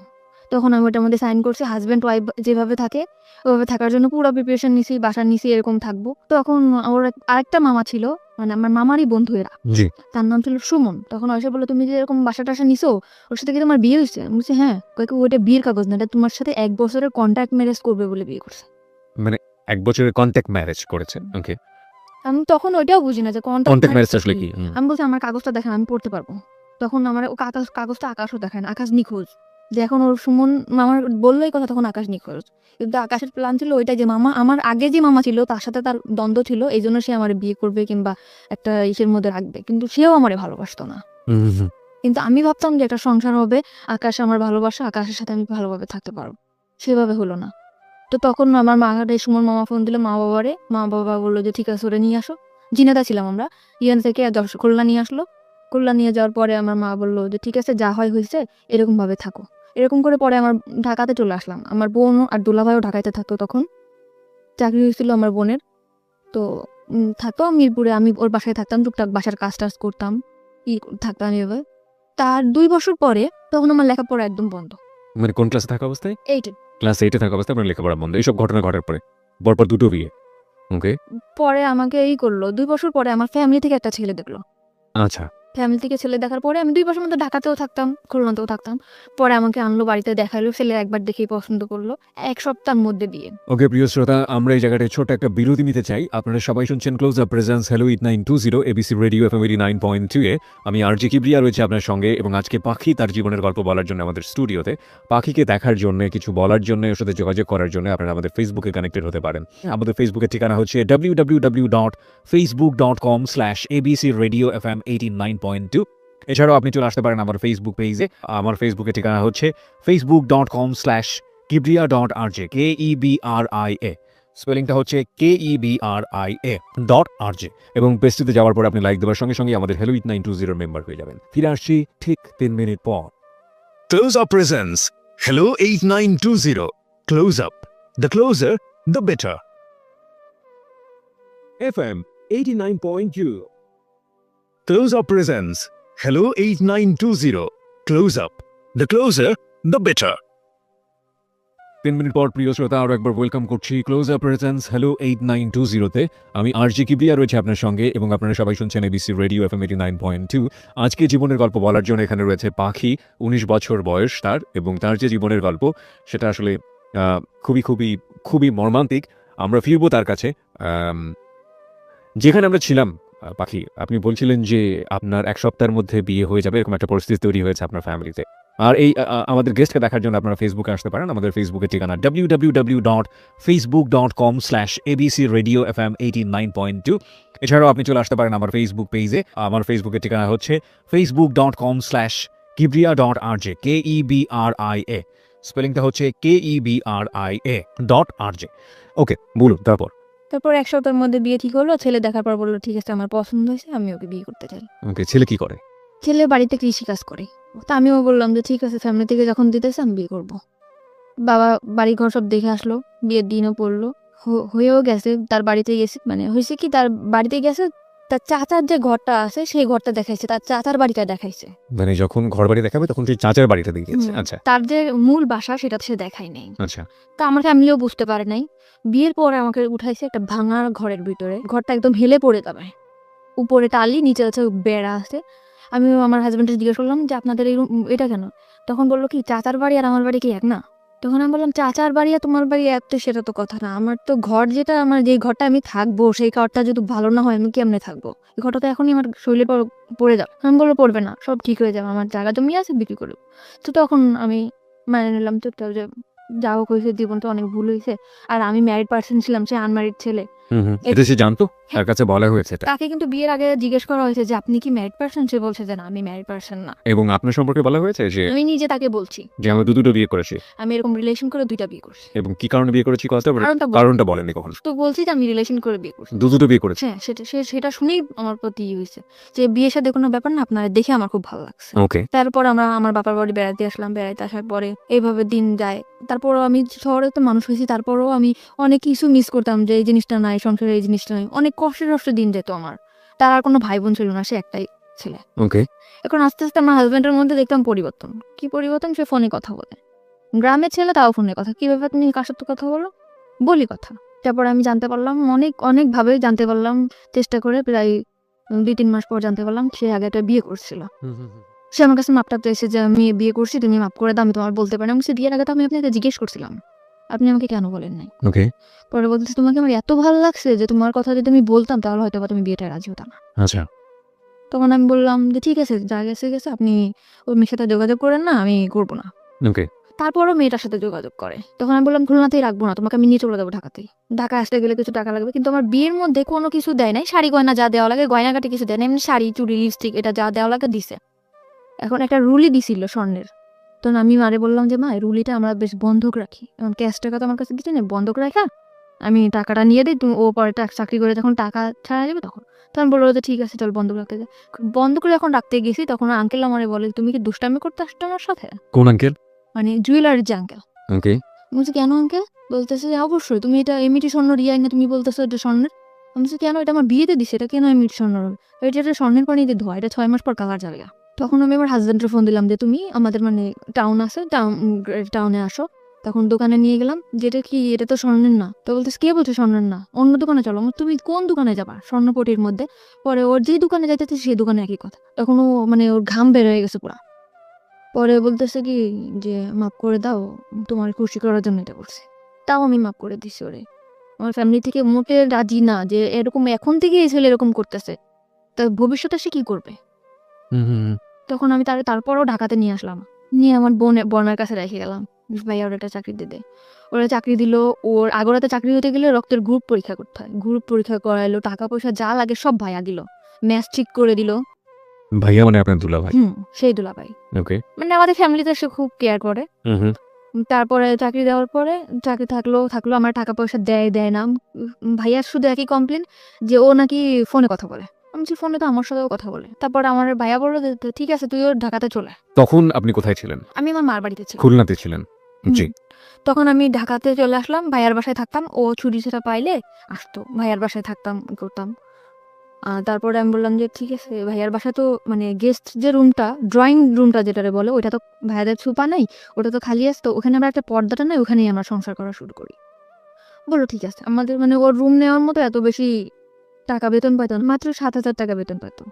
তখন আমি ওটার মধ্যে সাইন করছি। হাজব্যান্ড ওয়াইফ যেভাবে থাকে ওইভাবে থাকার জন্য পুরো প্রিপারেশন নিছি, বাসা নিছি, এরকম থাকবো। তখন ওর আরেকটা মামা ছিল, মানে আমার মামারই বন্ধু এরা, জি। তার নাম ছিল সুমন। তখন এসে বললো তুমি যে এরকম বাসা টাসা নিছো, ওর সাথে কি তোমার বিয়ে হয়েছে? আমি বলছি হ্যাঁ। কয়েক ওইটা বিয়ের কাগজ না, এটা তোমার সাথে 1 বছরের কন্ট্রাক্ট ম্যারেজ করবে বলে বিয়ে করছে। মানে 1 বছরের কন্ট্যাক্ট ম্যারেজ করেছে। ওকে, আমি তখন ওইটাও বুঝি না যে কন্ট্যাক্ট ম্যারেজ আসলে কি? আমি বলছি আমার কাগজটা দেখেন, আমি পড়তে পারবো। তখন আমার ও কাগজটা আকাশও দেখায় না, আকাশ নিখোঁজ। যে এখন ওর সুমন আমার বললোই কথা, তখন আকাশ নিখোঁজ। কিন্তু আকাশের প্ল্যান ছিল ওইটাই যে মামা, আমার আগে যে মামা ছিল তার সাথে তার দ্বন্দ্ব ছিল, এই জন্য সে আমার বিয়ে করবে কিংবা একটা ইসের মধ্যে রাখবে, কিন্তু সেও আমারে ভালোবাসতো না। কিন্তু আমি ভাবতাম যে একটা সংসার হবে, আকাশ আমার ভালোবাসা, আকাশের সাথে আমি ভালোভাবে থাকতে পারবো। সেভাবে হলো না। তো তখন আমার এই সুমন মামা ফোন দিল মা বাবারে, মা বাবা বললো যে ঠিক আছে ওরে নিয়ে আসো। জিনেদা ছিলাম আমরা, ইয়ান থেকে খুলনা নিয়ে আসলো। খুলনা নিয়ে যাওয়ার পরে আমার মা বললো যে ঠিক আছে যা হয় হয়েছে, এরকম ভাবে থাকো। এরকম করে পরে আমার ঢাকাতে চলে আসলাম। আমার বোন আর দুলাভাইও ঢাকাতে থাকতো, তখন চাকরি হয়েছিল আমার বোনের। তো থাকতো মিরপুরে, আমি ওর বাসায় থাকতাম, টুকটাক বাসার কাজ টাজ করতাম, থাকতাম এভাবে। তার 2 বছর পরে তখন আমার লেখাপড়া একদম বন্ধ। মানে কোন ক্লাসে থাকা অবস্থায়? 8 ক্লাস 8-এ থাকা অবস্থায় আপনার লেখাপড়া বন্ধ। এইসব ঘটনা ঘটার পরে পরপর 2টো বিয়ে। ওকে, পরে আমাকে করলো। 2 বছর পরে আমার ফ্যামিলি থেকে একটা ছেলে দেখলো। আচ্ছা। ফ্যামিলি থেকে ছেলে দেখার পরে আমি 2 বছর মতো ঢাকাতেও থাকতাম, খুলনাতেও থাকতাম। পরে আমাকে আনলো বাড়িতে, দেখালো, ছেলে একবার দেখেই পছন্দ করলো। 1 সপ্তাহের মধ্যে বিয়ে। ওকে প্রিয় শ্রোতা, আমরা এই জায়গাটায় ছোট একটা বিরতি নিতে চাই। আপনারা সবাই শুনছেন close up presence hello 8920 ABC radio FM 89.2 এ। আমি আরজি কিবরিয়া রয়েছে আপনার সঙ্গে এবং আজকে পাখি তার জীবনের গল্প বলার জন্য আমাদের স্টুডিওতে। পাখিকে দেখার জন্য, কিছু বলার জন্য, ওর সাথে যোগাযোগ করার জন্য আপনারা আমাদের ফেসবুকে কানেক্টেড হতে পারেন। আমাদের ফেসবুকের ঠিকানা হচ্ছে www.facebook.com/abcradiofm89.2। এছাড়াও আপনি চলে আসতে পারেন আমার ফেসবুক পেজে। আমার ফেসবুকের ঠিকানা হচ্ছে facebook.com/kibria.rj, KEBRIA। স্পেলিংটা হচ্ছে KEBRIA.RJ। এবং পেজটিতে যাওয়ার পর আপনি লাইক দেওয়ার সঙ্গে সঙ্গে আমাদের হ্যালো 8920 মেম্বার হয়ে যাবেন। ফিরে আসছি ঠিক 3 মিনিট পর। Close Up presents Hello 8920. Close Up. The closer, the better. FM 89.2. Close Up presents Hello 8920. Close Up. The closer, the better. 3 minute পর প্রিয় শ্রোতা আরও একবার ওয়েলকাম করছি ক্লোজ আপ প্রেজেন্স হ্যালো 8920-তে। আমি আরজি কিবরিয়া রয়েছে আপনার সঙ্গে এবং আপনারা সবাই শুনছেন এবিসি রেডিও এফএম 89.2। আজকে জীবনের গল্প বলার জন্য এখানে রয়েছে পাখি। 19 বছর বয়স তার, এবং তার যে জীবনের গল্প সেটা আসলে খুবই খুবই খুবই মর্মান্তিক। আমরা ফিরবো তার কাছে যেখানে আমরা ছিলাম। পাখি, আপনি বলছিলেন যে আপনার 1 সপ্তাহের মধ্যে বিয়ে হয়ে যাবে, এরকম একটা পরিস্থিতি তৈরি হয়েছে আপনার ফ্যামিলিতে। আর এই আমাদের গেস্টকে দেখার জন্য আপনারা ফেসবুকে আসতে পারেন। আমাদের ফেসবুকের ঠিকানা www.facebook.com/abcradiofm89.2। এছাড়াও আপনি চলে আসতে পারেন আমার ফেসবুক পেজে। আমার ফেসবুকের ঠিকানা হচ্ছে facebook.com/kibria.rj, KEBRIA। স্পেলিংটা হচ্ছে KEBRIA.RJ। ওকে, বলুন তারপর। তারপর 1 সপ্তাহের মধ্যে বিয়ে ঠিক হলো। ছেলে দেখার পর বললো ঠিক আছে আমার পছন্দ হয়েছে, আমি ওকে বিয়ে করতে চাই। ওকে, ছেলে কি করে? ছেলে বাড়িতে কৃষি কাজ করে। তা আমিও বললাম যে ঠিক আছে, ফ্যামিলি থেকে যখন দিতেছে আমি বিয়ে করবো। বাবা বাড়ি ঘর সব দেখে আসলো, বিয়ের দিনও পড়লো, হয়েও গেছে। তার বাড়িতে গেছে, মানে হয়েছে কি তার বাড়িতে গেছে, তার চাচার যে ঘরটা আছে সেই ঘরটা দেখাইছে, তার চাচার বাড়িটা দেখাইছে। মানে যখন ঘর বাড়ি দেখাবে তখন সেই চাচার বাড়িটা দেখিয়েছে। হুম, আচ্ছা তার যে মূল বাসা সেটা সে দেখাই নাই। আচ্ছা। তা আমার ফ্যামিলিও বুঝতে পারে নাই। বিয়ের পরে আমাকে উঠাইছে একটা ভাঙা ঘরের ভিতরে, ঘরটা একদম হেলে পড়ে যাবে, উপরে টালি, নিচে আছে বেড়া আছে। আমি আমার হাজবেন্ডকে জিজ্ঞেস করলাম যে আপনাদের এই এটা কেন? তখন বললো কি চাচার বাড়ি আর আমার বাড়ি কি এক না? তখন আমি বললাম চাচার বাড়ি আর তোমার বাড়ি এক তো সেটা তো কথা না, আমার তো ঘর যেটা, আমার যে ঘরটা আমি থাকবো সেই ঘরটা যদি ভালো না হয় আমি কেমনে থাকবো? এই ঘরটা তো এখনই আমার শরীরে পড়ে যাবে। আমি বললো পড়বে না, সব ঠিক হয়ে যাবে, আমার জায়গা জমি আছে, বিক্রি করবো। তো তখন আমি মানে নিলাম চুপচাপ যে যা হোক হয়েছে, জীবন তো অনেক ভুল হয়েছে। আর আমি ম্যারিড পার্সন ছিলাম, সে আনম্যারিড ছেলে। এটা সে জানতো, তার কাছে বলা হয়েছে এটা? তাকে কিন্তু বিয়ের আগে জিজ্ঞেস করা হয়েছে যে আপনি কি ম্যারিড পার্সন, সে বলছে যে না আমি ম্যারিড পার্সন না। এবং আপনার সম্পর্কে বলা হয়েছে যে আমি নিজে তাকে বলছি আমরা দুটো বিয়ে করেছি আমি এরকম রিলেশন করে 2টা বিয়ে করছি। এবং কি কারণে বিয়ে করেছি কথা কারণটা বলেনি কখনো? তো বলছি যে আমি রিলেশন করে বিয়ে করছি। দুটো বিয়ে করেছি। হ্যাঁ, সেটা শুনেই আমার প্রতি হয়েছে যে বিয়ের সাথে কোনো ব্যাপার না, আপনার দেখে আমার খুব ভালো লাগছে। ওকে। তারপর আমরা আমার বাবার বাড়ি বেড়াতে আসলাম, বেড়াতে আসার পরে এইভাবে দিন যায়। তারপরও আমি শহরে তো মানুষ হয়েছি, তারপরও আমি অনেক কিছু মিস করতাম যে এই জিনিসটা নাই, সংসারে এই জিনিসটা নাই, অনেক কষ্টে দিন যেত আমার। তার আর কোনো ভাই বোন ছিল না, সে একটাই ছেলে। ওকে। এখন আস্তে আস্তে আমার হাজবেন্ডের মধ্যে দেখতাম পরিবর্তন। কি পরিবর্তন? সে ফোনে কথা বলে, গ্রামের ছেলে তাও ফোনে কথা। কি ব্যাপার, তুমি কার সাথে কথা বলো? বলি কথা। তারপর আমি জানতে পারলাম, অনেক ভাবে জানতে পারলাম, চেষ্টা করে প্রায় 2-3 মাস পর জানতে পারলাম সে আগে একটা বিয়ে করছিল। সে আমার কাছে মাপটা চাইছে যে আমি বিয়ে করছি, তুমি মাপ করে দাও, আমি তোমার বলতে পারি না। আমি বিয়ের আগে তো আমি আপনাকে জিজ্ঞেস করছিলাম, আপনি আমাকে কেন বলেন নাই? ওকে। পরে বলতেছে তোমাকে আমার এত ভালো লাগছে যে তোমার কথা যদি আমি বলতাম তাহলে হয়তো বা তুমি বিয়েটা রাজি হতাম না। আচ্ছা। তখন আমি বললাম যে ঠিক আছে, যা গেছে গেছে, আপনি ওই মেয়ের সাথে যোগাযোগ করেন না, আমি করবো না। ওকে। তারপরও মেয়েটার সাথে যোগাযোগ করে। তখন আমি বললাম খুলনাতেই রাখবো না, তোমাকে আমি নিয়ে চলে যাবো ঢাকাতেই। ঢাকা আসতে গেলে কিছু টাকা লাগবে, কিন্তু আমার বিয়ের মধ্যে কোনো কিছু দেয় নাই। শাড়ি গয়না যা দেওয়া লাগে, গয়নাগাটি কিছু দেয় না, এমনি শাড়ি, চুড়ি, লিপস্টিক এটা যা দেওয়া লাগে দিছে। এখন একটা রুলি দিছিল স্বর্ণের। তখন আমি মারে বললাম যে মা, এই রুলিটা আমরা বেশ বন্ধক রাখি, এখন ক্যাশ টাকা তো আমার কাছে কিছু নেই, বন্ধক রাখা আমি টাকাটা নিয়ে দিই, তুমি ও পরে চাকরি করে যখন টাকা ছাড়া যাবে তখন। তখন বললো যে ঠিক আছে চল বন্ধক রাখতে যাই। বন্ধক যখন রাখতে গেছি তখন আঙ্কেল আমারে বলে তুমি কি দুষ্টামি করতে আসছো আমার সাথে? কোন আঙ্কেল? মানে জুয়েলারির যে আঙ্কেল। ওকে। বলছে কেন আঙ্কেল? বলতেছে যে অবশ্যই, তুমি এটা এমনিটি স্বর্ণ রিয়াই না, তুমি বলতেছো এটা স্বর্ণের। আমি বলছি কেন, এটা আমার বিয়েতে দিছে, এটা কেন এমনিটি স্বর্ণ হবে? এটা স্বর্ণের পানিতে ধোয়া, এটা 6 মাস পর কালার যাবে। তখন আমি আমার হাজবেন্ডের ফোন দিলাম যে তুমি আমাদের মানে টাউন আছে, টাউনে আসো। তখন দোকানে নিয়ে গেলাম, যেটা কি এটা তো স্বর্ণের না। তো বলতেছে কে বলছে স্বর্ণের না, অন্য দোকানে চলো। তুমি কোন দোকানে যাবা? স্বর্ণপটির মধ্যে। পরে ওর যেই দোকানে যাইতেছে সেই দোকানে একই কথা। তখন ও মানে ওর ঘাম বের হয়ে গেছে পুরা। পরে বলতেছে কি যে মাফ করে দাও, তোমার খুশি করার জন্য এটা করছে। তাও আমি মাফ করে দিছি ওরে। আমার ফ্যামিলি থেকে মোটে রাজি না যে এরকম এখন থেকে এই ছেলে এরকম করতেছে, তা ভবিষ্যতে সে কি করবে। তখন আমি তারপরও ঢাকাতে নিয়ে আসলাম, নিয়ে আমার বোনের কাছে রেখে গেলাম। ভাইয়া ওর একটা চাকরি দিতে, ওরা চাকরি দিল। ওর আগরাতে চাকরি হতে গেলে রক্তের গ্রুপ পরীক্ষা করতে হয়, গ্রুপ পরীক্ষা করাইলো, টাকা পয়সা যা লাগে সব ভাইয়া দিল, ম্যাচ ঠিক করে দিল। ভাইয়া মানে আপনার দুলা ভাই? সেই দুলাভাই। ওকে। মানে আমাদের ফ্যামিলিতে সে খুব কেয়ার করে। তারপরে চাকরি দেওয়ার পরে চাকরি থাকলো আমার টাকা পয়সা দেয় না। ভাইয়ার শুধু একই কমপ্লেন যে ও নাকি ফোনে কথা বলে। আমি বলছি ফোনে তো আমার সাথেও কথা বলে। তারপর আমার ভাইয়া বললো যে ঠিক আছে তুইও ঢাকাতে চলে। তখন আপনি কোথায় ছিলেন? আমি আমার মার বাড়িতে ছিলাম। খুলনাতে ছিলেন? জি। তখন আমি ঢাকাতে চলে আসলাম, ভাইয়ার বাসায় থাকতাম। ও ছুটি সেটা পাইলে আসতো, ভাইয়ার বাসায় থাকতাম, করতাম। তারপরে আমি বললাম যে ঠিক আছে, ভাইয়ার বাসায় তো মানে গেস্ট যে রুমটা, ড্রয়িং রুমটা যেটারে বলে, ওইটা তো ভাইয়াদের ছুপা নাই, ওটা তো খালি আসতো, ওখানে আমরা একটা পর্দাটা নাই, ওখানেই আমরা সংসার করা শুরু করি। বলো ঠিক আছে, আমাদের মানে ওর রুম নেওয়ার মতো এত বেশি টাকা বেতন পাইতো না, মাত্র 7,000 টাকা বেতন পাইতো।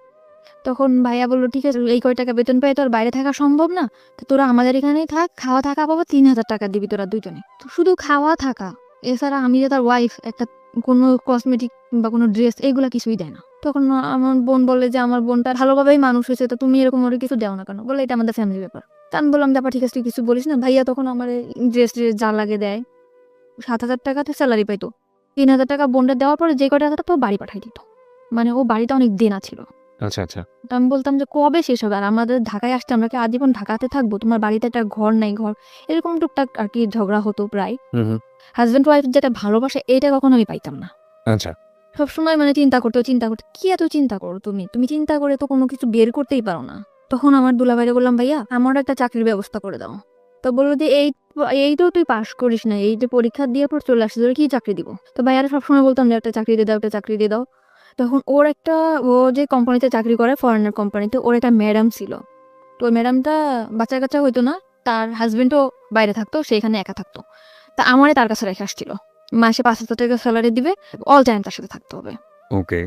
তখন ভাইয়া বললো ঠিক আছে, এই কয় টাকা বেতন পাই তো আর বাইরে থাকা সম্ভব না, তো তোরা আমাদের এখানেই থাক, খাওয়া থাকা পাবো 3,000 টাকা দিবি তোরা দুজনে। তো শুধু খাওয়া থাকা, এছাড়া আমি যে তার ওয়াইফ, একটা কোনো কসমেটিক বা কোনো ড্রেস এগুলা কিছুই দেয় না। তখন আমার বোন বলে যে আমার বোনটা ভালোভাবেই মানুষ হয়েছে, তো তুমি এরকম ওর কিছু দেও না কেন? বলে এটা আমাদের ফ্যামিলি ব্যাপার। তা আমি বললাম ব্যাপার ঠিক আছে, তুই কিছু বলিস না। ভাইয়া তখন আমার ড্রেস যা লাগে দেয়। 7,000 টাকাতে স্যালারি পাইতো, 3,000 টাকা বোনটা দেওয়ার পরে যে কটা টাকা তো বাড়ি পাঠাই দিত। মানে ও বাড়িতে অনেক দেনা ছিল। আচ্ছা আচ্ছা। তো আমি বলতাম যে কবে শেষ হবে, আর আমাদের ঢাকায় আসতে আমরা কি আজীবন ঢাকাতে থাকবো? তোমার বাড়িতে একটা ঘর নাই, ঘর এরকম টুকটাক আর কি ঝগড়া হতো প্রায়। হাজবেন্ড ওয়াইফ যেটা ভালোবাসে এটা কখনো আমি পাইতাম না। আচ্ছা। সবসময় মানে চিন্তা করতে কি এত চিন্তা করো তুমি চিন্তা করে তো কোনো কিছু বের করতেই পারো না। তখন আমার দুলাভাইরে বললাম ভাইয়া আমার একটা চাকরির ব্যবস্থা করে দাও। তো বললো যে এই তো তুই পাস করিস না, এই যে পরীক্ষা দিয়ে পর চলে আসছিস, তোর কি চাকরি দিব? তো ভাইয়ারা সবসময় বলতাম যে একটা চাকরি দিয়ে দাও, একটা চাকরি দিয়ে দাও। তখন ও যে কোম্পানিতে চাকরি করে, ফরেনার কোম্পানিতে, ওর একটা ম্যাডাম ছিল। তো ওই ম্যাডামটা বাচ্চা কাচ্চা হইতো না, তার হাজবেন্ডও বাইরে থাকতো, সে এখানে একা থাকতো। তা আমারে তার কাছে রেখে আসছিল, মাসে 5,000 টাকা স্যালারি দিবে, অল টাইম তার সাথে থাকতে হবে। ওকে।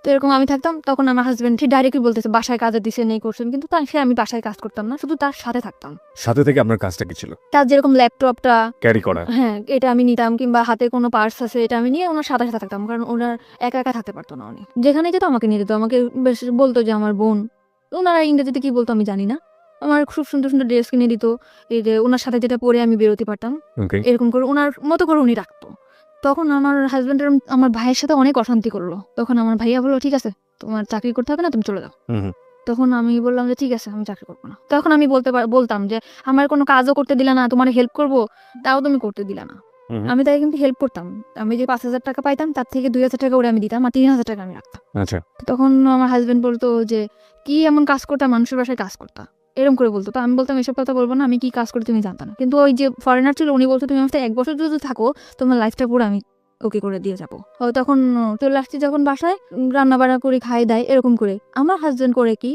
তো এরকম আমি থাকতাম, তখন আমার হাজবেন্ড ঠিক ডাইরেক্টলি বলতেছে বাসায় কাজে দিছে নেই করছেন, কিন্তু আমি বাসায় কাজ করতাম না, শুধু তার সাথে থাকতাম। সাথে থেকে আপনার কাজটা কি ছিল? তার যেরকম ল্যাপটপটা, ক্যারি করা। হ্যাঁ, এটা আমি নিতাম, কিংবা হাতে কোনো পার্স আছে এটা আমি নিয়ে ওনার সাথে সাথে থাকতাম, কারণ ওনার একা একা থাকতে পারতো না। উনি যেখানে যেত আমাকে নিয়ে যেত, আমাকে বেশ বলতো যে আমার বোন। ওনারা ইংরেজিতে কি বলতো আমি জানি না, আমার খুব সুন্দর সুন্দর ড্রেস কিনে দিত, এই যে ওনার সাথে যেটা পরে আমি বেরোতে পারতাম, ওকে। এরকম করে ওনার মতো করে উনি রাখতো। তখন আমার হাজবেন্ডের আমার ভাইয়ের সাথে অনেক অশান্তি করলো। তখন আমার ভাইয়া বললো ঠিক আছে, তোমার চাকরি করতে হবে না, তুমি চলে যাও। হুম। তখন আমি বললাম যে ঠিক আছে, আমি চাকরি করবো না। তখন আমি বলতাম যে আমার কোনো কাজও করতে দিলা না, তোমার হেল্প করবো তাও তুমি করতে দিলা না। হুম। আমি তাই কিন্তু হেল্প করতাম। আমি যে 5,000 টাকা পাইতাম তার থেকে 2,000 টাকা ওরে আমি দিতাম, আর 3,000 টাকা আমি রাখতাম। আচ্ছা। তখন আমার হাজবেন্ড বলতো যে কি এমন কাজ করতাম, মানুষের বাসায় কাজ করতা, এরকম করে বলতো। তো আমি বলতাম এসব কথা বলবো না, আমি কি কাজ করি তুমি জানতা না। কিন্তু ওই যে ফরেনার ছিল উনি বলতো তুমি আমার সাথে 1 বছর যদি থাকো, তোমার লাইফটা পুরো আমি ওকে করে দিয়ে যাবো। তখন চলে আসছি যখন বাসায়, রান্না বান্না করে খাই দেয় এরকম করে। আমার হাজবেন্ড করে কি,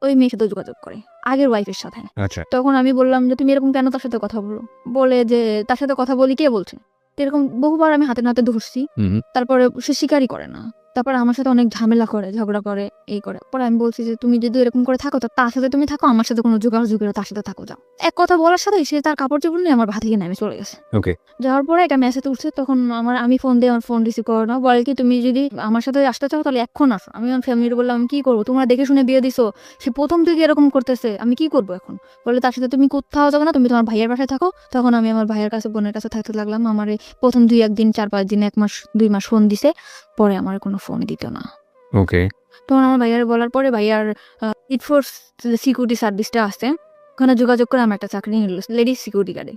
ওই মেয়ের সাথে যোগাযোগ করে, আগের ওয়াইফের সাথে। আচ্ছা। তখন আমি বললাম যে তুমি এরকম কেন তার সাথে কথা বলো? বলে যে তার সাথে কথা বলি, কে বলছে? তো এরকম বহুবার আমি হাতে নাতে ধরছি, হুম। তারপরে সে স্বীকারই করে না। তারপর আমার সাথে অনেক ঝামেলা করে, ঝগড়া করে, এই করে। পরে আমি বলছি যে তুমি যদি এরকম করে থাকো তো তার সাথে তুমি থাকো, আমার সাথে কোনো যোগাযোগ করে তার সাথে থাকো, যাও। এক কথা বলার সাথে সে তার কাপড় চোপড় নিয়ে আমার ভাত থেকে নেমে চলে গেছে। ওকে। যাওয়ার পরে একটা মেসেজ উঠছে, তখন আমি ফোন দিয়ে, আমার ফোন রিসিভ করো না, বলে কি তুমি যদি আমার সাথে আসতে চাও তাহলে এখন আসো। আমি আমার ফ্যামিলির বললাম আমি কি করবো, তোমরা দেখে শুনে বিয়ে দিছো, সে প্রথম থেকে এরকম করতেছে, আমি কি করবো এখন? বলে তার সাথে তুমি কোথাও যাবে না, তুমি তোমার ভাইয়ের বাসায় থাকো। তখন আমি আমার ভাইয়ের কাছে, বোনের কাছে থাকতে লাগলাম। আমার প্রথম 2-1 দিন, 4-5 দিন, 1 মাস 2 মাস ফোন দিছে, পরে আমার কোনো ফোন দিত না। ওকে। তখন আমার ভাইয়ার বলার পরে ভাইয়ার ইটফোর্স সিকিউরিটি সার্ভিসটা আছে, ওখানে যোগাযোগ করে আমার একটা চাকরি নিল লেডিস সিকিউরিটি গার্ডে।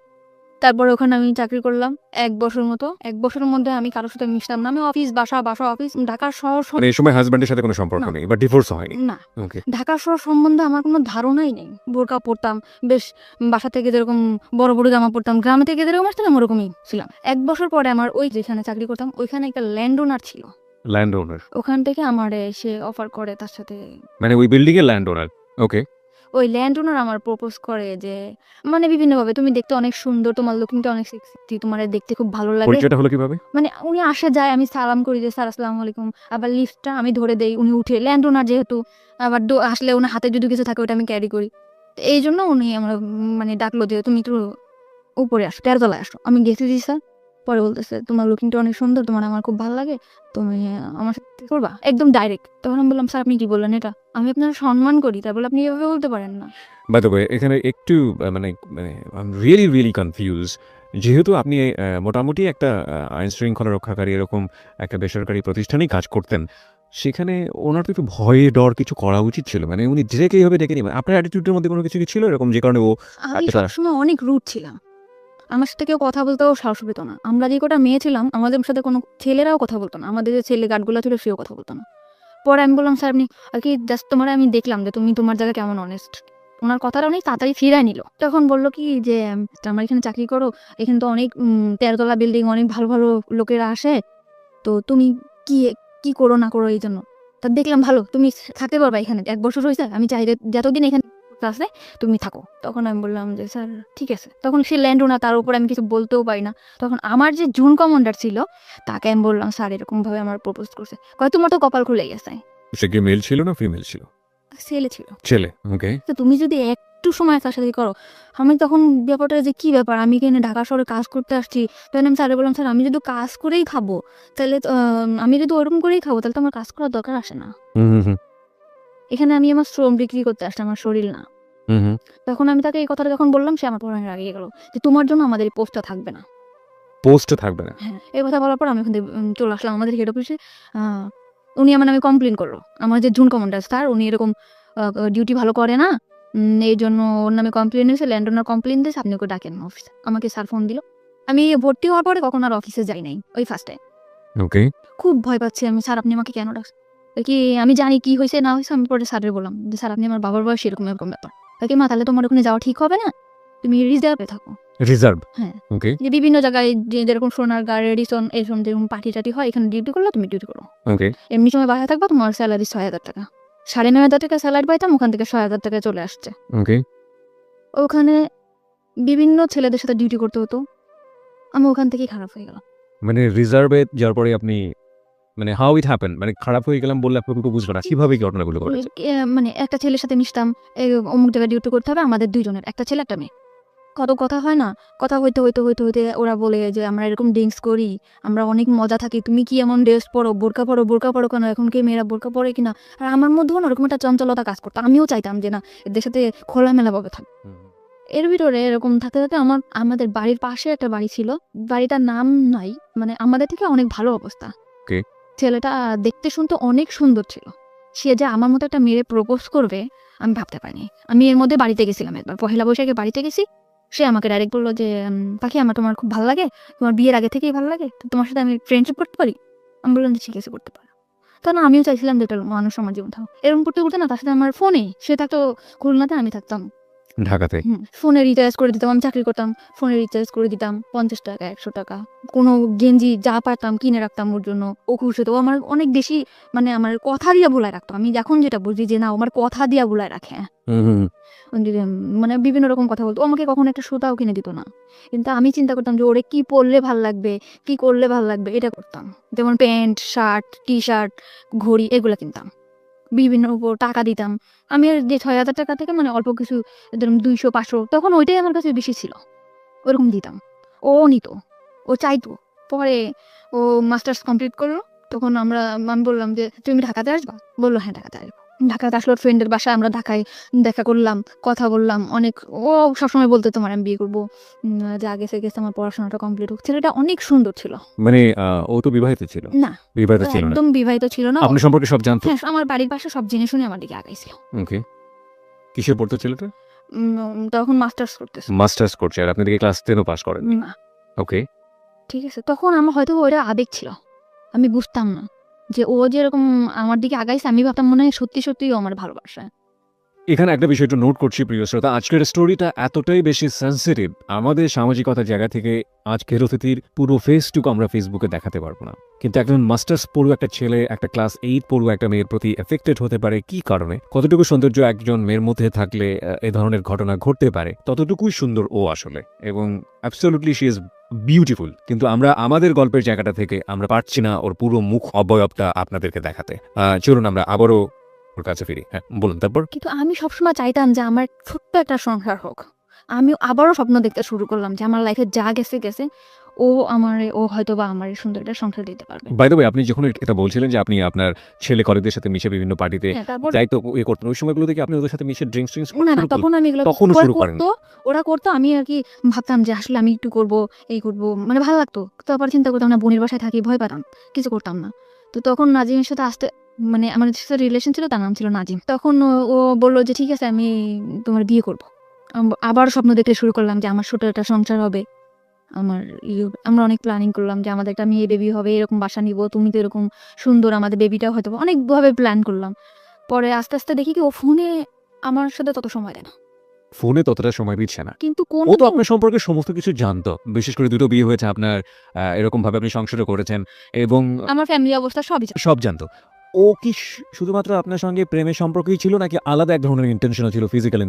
তারপরে ওখানে আমি চাকরি করলাম 1 বছর মতো। 1 বছরের মধ্যে আমি কারোর সাথে মিশতাম না। আমি অফিস, বাসা অফিস, ঢাকা শহর মানে এই সময় হাজবেন্ডের সাথে কোনো সম্পর্ক না। নেই বা ডিভোর্স হয়নি? না, ওকে। ঢাকা শহর সম্বন্ধে আমার কোনো ধারণাই নেই। বোরকা পরতাম, বেশ বাসা থেকে যেরকম বড় বড় জামা পরতাম, গ্রামে থেকে যেরকম আসতাম ওরকমই ছিলাম। 1 বছর পরে আমার ওই যেখানে চাকরি করতাম ওইখানে একটা ল্যান্ড ওনার ছিল, ল্যান্ড ওনার? ওখান থেকে আমার সে অফার করে তার সাথে। মানে ওই বিল্ডিং এর ল্যান্ড ওনার? ওকে। ওই ল্যান্ড ওনার আমার প্রপোজ করে যে মানে বিভিন্নভাবে, তুমি দেখতে অনেক সুন্দর, তোমার লুকিংটা অনেক সেক্সি, তোমার দেখতে খুব ভালো লাগে। পরিচয়টা হলো কিভাবে? মানে উনি আসে যায়, আমি সালাম করি যে স্যার আসসালামু আলাইকুম, আবার লিফটটা আমি ধরে দেই, উনি উঠে। ল্যান্ড ওনার যেহেতু, আবার আসলে ওনার হাতে যদি কিছু থাকে ওটা আমি ক্যারি করি। তো এই জন্য উনি আমার মানে ডাকলো যে তুমি একটু উপরে আসো, 13 তলায় আসো। আমি গেছি জি স্যার। পরে বলতেছে তোমার লুকিংটা অনেক সুন্দর, তোমার আমার খুব ভালো লাগে, তুমি আমার সাথে করবা, একদম ডাইরেক্ট। তখন আমি বললাম স্যার আপনি কি বললেন এটা? আমি আপনার সম্মান করি, তাই বলে আপনি এভাবে বলতে পারেন না। বাই দ্য ওয়ে, এখানে একটু মানে মানে আই এম রিয়েলি কনফিউজ। যেহেতু আপনি মোটামুটি একটা আইন শৃঙ্খলা রক্ষাকারী এরকম একটা বেসরকারি প্রতিষ্ঠানেই কাজ করতেন, সেখানে ওনার তো একটু ভয়ে ডর কিছু করা উচিত ছিল। মানে উনি ডিরেক্ট এইভাবে ডেকে নিবেন, আপনার অ্যাটিটিউডের মধ্যে কোনো কিছু কি ছিল এরকম যে কারণে ও? আমি আচ্ছা। সবসময় অনেক রুড ছিলাম, আমার সাথে কেউ কথা বলতেও সাহস পেত না। আমরা যে কটা মেয়ে ছিলাম আমাদের সাথে কোনো ছেলেরাও কথা বলতো না, আমাদের যে ছেলে গার্ডগুলো ছিল সেও কথা বলতো না। পরে আমি বললাম স্যার আপনি আর কি, জাস্ট তোমার আমি দেখলাম যে তুমি তোমার জায়গায় কেমন অনেস্ট। ওনার কথাটা অনেক তাড়াতাড়ি ফিরায় নিল। তখন বললো কি যে আমার এখানে চাকরি করো, এখানে তো অনেক 13 তলা বিল্ডিং, অনেক ভালো ভালো লোকেরা আসে, তো তুমি কি কি করো না করো এই জন্য। তা দেখলাম ভালো, তুমি থাকতে পারবা এখানে, 1 বছর হয়েছে, আমি চাই যে যতদিন এখানে আছে তুমি থাকো। তখন আমি বললাম যে স্যার ঠিক আছে। তখন সে ল্যান্ড ওনার, তার উপরে আমি কিছু বলতেও পারি না। তখন আমার যে জুন কমান্ডার ছিল তাকে আমি বললাম স্যার এরকম ভাবে আমার প্রপোজ করছে। কয় তোমার তো কপাল খুলে গেছে। সে কি মেল ছিল না ফিমেল ছিল? ছেলে ছিল। ছেলে। ওকে। তো তুমি যদি একটু সময় তার সাথে করো। আমি তখন ব্যাপারটা যে কি ব্যাপার, আমি এখানে ঢাকা শহরে কাজ করতে আসছি। তখন আমি স্যারে বললাম স্যার আমি যদি কাজ করেই খাবো তাহলে আমি যদি ওরকম করেই খাবো তাহলে তো আমার কাজ করার দরকার আসে না। হুম। এখানে আমি আমার শ্রম বিক্রি করতে আসছি, আমার শরীর না। হুম। তখন আমি তাকে এই কথাটা যখন বললাম সে আমার পরে রাগিয়ে গেল যে তোমার জন্য আমাদের এই পোস্টটা থাকবে না। পোস্টে থাকবে না? হ্যাঁ, এই কথা বলার পর আমি ওখান থেকে চলে আসলাম আমাদের হেড অফিসে। উনি আমার নামে কমপ্লেন করলো, আমার যে জুন কমান্ডার স্যার উনি এরকম ডিউটি ভালো করে না, এই জন্য ওর নামে কমপ্লেন হয়েছে, ল্যান্ড ওনার কমপ্লেন দিয়েছে, আপনি ওকে ডাকেন অফিসে। আমাকে স্যার ফোন দিল। আমি ভর্তি হওয়ার পরে কখন আর অফিসে যাই নাই, ওই ফার্স্ট টাইম। ওকে। খুব ভয় পাচ্ছি আমি, স্যার আপনি আমাকে কেন ডাকছেন? কি আমি জানি কি হয়েছে না হয়েছে। আমি পরে স্যারের বললাম যে স্যার আপনি আমার বাবার বয়স এরকম এরকম ব্যাপার। কি মা তাহলে তোমার ওখানে যাওয়া ঠিক হবে না? তুমি রিজার্ভে থাকো। রিজার্ভ। হ্যাঁ। ওকে যে বিভিন্ন জায়গায় যেরকম সোনারগাঁ, রেডিসন এরকম যেরকম পার্টি টাটি হয়, এখানে ডিউটি করলে তুমি ডিউটি করো। ওকে এমনি সময় বাসায় থাকবা, তোমার স্যালারি 6,000 টাকা। 9,500 টাকা স্যালারি পাইতাম, ওখান থেকে 6,000 টাকা চলে আসছে। ওকে ওখানে বিভিন্ন ছেলেদের সাথে ডিউটি করতে হতো, আমি ওখান থেকেই খারাপ হয়ে গেলাম। মানে রিজার্ভে যাওয়ার পরে আপনি মানে হাউ ইট হ্যাপেন, মানে খারাপ হয়ে গেলাম বললে আপনি কিন্তু বুঝবেন না কিভাবে কি ঘটনাগুলো ঘটেছে। মানে একটা ছেলের সাথে মিশতাম, অমুক জায়গায় ডিউটি করতে হবে, আমাদের দুইজনের, একটা ছেলে একটা মেয়ে। কত কথা হয় না, কথা হইতে হইতে হইতে হইতে ওরা বলে যে আমরা এরকম ড্রিঙ্কস করি, আমরা অনেক মজা থাকি, তুমি কি এমন ড্রেস পরো, বোরকা পরো কেন, এখন কি মেয়েরা বোরকা পরে কিনা। আর আমার মধ্যেও না ওরকম একটা চঞ্চলতা কাজ করতো, আমিও চাইতাম যে না এদের সাথে খোলামেলা ভাবে থাক। এর ভিতরে এরকম থাকতে থাকতে আমাদের বাড়ির পাশে একটা বাড়ি ছিল, বাড়িটার নাম নাই, মানে আমাদের থেকে অনেক ভালো অবস্থা। Okay. ছেলেটা দেখতে শুনতে অনেক সুন্দর ছিল, সে যে আমার মতো একটা মেয়ে প্রপোজ করবে আমি ভাবতে পারিনি। আমি এর মধ্যে বাড়িতে গেছিলাম একবার, পহেলা বৈশাখে বাড়িতে গেছি, সে আমাকে ডাইরেক্ট বললো যে পাখি তোমার খুব ভালো লাগে, তোমার বিয়ের আগে থেকেই ভালো লাগে, তো তোমার সাথে আমি ফ্রেন্ডশিপ করতে পারি। আমি বললাম যে ঠিক আছে করতে পারো। তখন আমিও চাইছিলাম যে একটা মানুষ আমার জীবন থাকুক। এরকম করতে করতে না তার সাথে আমার ফোনে, সে থাকতো খুলনাতে, আমি থাকতাম ঢাকাতে। ফোনে রিচার্জ করে দিতাম, আমি চাকরি করতাম, ফোনে রিচার্জ করে দিতাম 50 টাকা 100 টাকা, কোনো গেঞ্জি যা পারতাম কিনে রাখতাম ওর জন্য, ও খুশি হতো। ও আমার অনেক বেশি মানে আমার কথা দিয়া ভুলায় রাখতো, আমি এখন যেটা বুঝি যে না ও আমার কথা দিয়া ভুলায় রাখে। মানে বিভিন্ন রকম কথা বলতো, ও আমাকে কখনো একটা সুতাও কিনে দিত না, কিন্তু আমি চিন্তা করতাম যে ওরে কি পরলে ভাল লাগবে, কি করলে ভাল লাগবে, এটা করতাম। যেমন প্যান্ট, শার্ট, টি শার্ট, ঘড়ি এগুলো কিনতাম, বিভিন্ন উপর টাকা দিতাম। আমি আর যে 6,000 টাকা থেকে মানে অল্প কিছু, ধরুন 200-500, তখন ওইটাই আমার কাছে বেশি ছিল, ওরকম দিতাম। ও নিত, ও চাইতো। পরে ও মাস্টার্স কমপ্লিট করলো, তখন আমি বললাম যে তুমি ঢাকাতে আসবা, বললো হ্যাঁ ঢাকাতে আসবো। ঢাকাতে আসলো, ফ্রেন্ডের বাসায় আমরা ঢাকায় দেখা করলাম, কথা বললাম অনেক। ও সবসময় বলতো তোমার আমি বিয়ে করবো, যে আগে থেকে আমার পড়াশোনাটা কমপ্লিট হোক। ছেলেটা অনেক সুন্দর ছিল। মানে ও তো বিবাহিত ছিল? না, বিবাহিত ছিল না। একদম বিবাহিত ছিল না। আপনি সম্পর্কে সব জানতো? হ্যাঁ, আমার বাড়ির পাশে সব জেনে শুনে আমার দিকে আগাইছিল। ওকে কিসে পড়তো ছেলেটা? তখন মাস্টার্স করতেছে। মাস্টার্স করছে, আর আপনি ক্লাস 10ও পাস করেন? না, ওকে ঠিক আছে। তখন আমার হয়তো ওটা আবেগ ছিল, আমি বুঝতাম না যে ও যেরকম আমার দিকে আগাইছে, আমি ভাবতাম মনে হয় সত্যি সত্যি ও আমার ভালোবাসে। এখানে একটা বিষয় একটু নোট করছি প্রিয় শ্রোতা, আজকের স্টোরিটা এতটাই বেশি সেন্সিটিভ, আমাদের সামাজিকতার জায়গা থেকে আজকের অতিথির পুরো ফেসটুকু আমরা ফেসবুকে দেখাতে পারবো না, কিন্তু একজন মাস্টার্স পড়ুয়া একটা ছেলে একটা ক্লাস 8 পড়ুয়া একটা মেয়ের প্রতি এফেক্টেড হতে পারে কি কারণে, কতটুকু সৌন্দর্য একজন মেয়ের মধ্যে থাকলে এ ধরনের ঘটনা ঘটতে পারে, ততটুকুই সুন্দর ও আসলে, এবং অ্যাবসলিউটলি শি ইজ বিউটিফুল। কিন্তু আমরা আমাদের গল্পের জায়গাটা থেকে আমরা পারছি না ওর পুরো মুখ অবয়বটা আপনাদেরকে দেখাতে। চলুন আমরা আবারও ওর কাছে ফিরি। হ্যাঁ বলুন তারপর। কিন্তু আমি সবসময় চাইতাম যে আমার ছোট্ট একটা সংসার হোক। আমি আবারও স্বপ্ন দেখতে শুরু করলাম যে আমার লাইফে যা গেছে গেছে, ও হয়তো বা আমার সুন্দর একটা সংসার দিতে পারবে। বাই দ্য ওয়ে, আপনি যখন এটা বলছিলেন যে আপনি আপনার ছেলে কলেজদের সাথে মিশে বিভিন্ন পার্টিতে হ্যাঁ, তারপর দায়িত্ব করতেন, ওই সময়গুলো থেকে আপনি ওদের সাথে মিশে ড্রিঙ্কস না না, তখন আমি এগুলো তখনও শুরু করেন? ওরা করতো, আমি আর কি ভাবতাম যে আসলে আমি একটু করবো, এই করবো, মানে ভালো লাগতো। তারপর চিন্তা করতাম না, বোনের বাসায় থাকি, ভয় পেতাম, কিছু করতাম না। তো তখন নাজিমের সাথে আসতে, মানে আমার সাথে রিলেশন ছিল, তার নাম ছিল নাজিম। তখন ও বললো যে ঠিক আছে আমি তোমার বিয়ে করবো। আবার স্বপ্ন দেখতে শুরু করলাম যে আমার ছোট একটা সংসার হবে, আমরা অনেক প্ল্যানিং করলাম যে আমাদের একটা মেয়ে বেবি হবে, এরকম বাসা নিব, তুমি তো এরকম সুন্দর, আমাদের বেবিটাও হয়তো, অনেকভাবে প্ল্যান করলাম। পরে আস্তে আস্তে দেখি কি ও ফোনে আমার সাথে তত সময় দেয় না, ফোনে ততটা সময় দিচ্ছে না। কিন্তু কোন ও তো আপনার সম্পর্কে সমস্ত কিছু জানতো, বিশেষ করে দুটো বিয়ে হয়েছে আপনার, এরকম ভাবে আপনি সংসারও করেছেন এবং আমার ফ্যামিলি অবস্থা সবই জানে। সব জানতো। ও কি শুধুমাত্র আপনার সঙ্গে প্রেমের সম্পর্কই ছিল নাকি আলাদা এক ধরনের ইন্টেনশনও ছিল, ফিজিক্যাল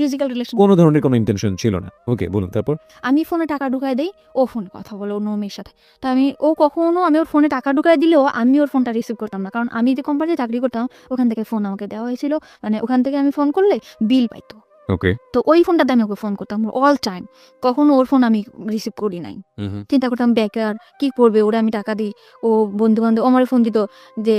ফিজিক্যাল রিলেশন কোনো ধরনের কোনো ইন্টেনশন ছিল না? ওকে বলুন তারপর। আমি ফোনে টাকা ঢুকাই দেই, ও ফোনে কথা বলে অন্য মেয়ের সাথে। তো আমি ওর ফোনে টাকা ঢুকাই দিলেও আমি ওর ফোনটা রিসিভ করতাম না, কারণ আমি যে কোম্পানিতে চাকরি করতাম ওখান থেকে ফোন আমাকে দেওয়া হয়েছিল, মানে ওখান থেকে আমি ফোন করলে বিল পাইতো। ওকে তো ওই ফোনটাতে আমি ওকে ফোন করতাম অল টাইম, কখনো ওর ফোন আমি রিসিভ করি নাই। চিন্তা করতাম বেকার, কি করবে, ওরা আমি টাকা দিই, ও বন্ধু বান্ধব আমার ফোন দিত, যে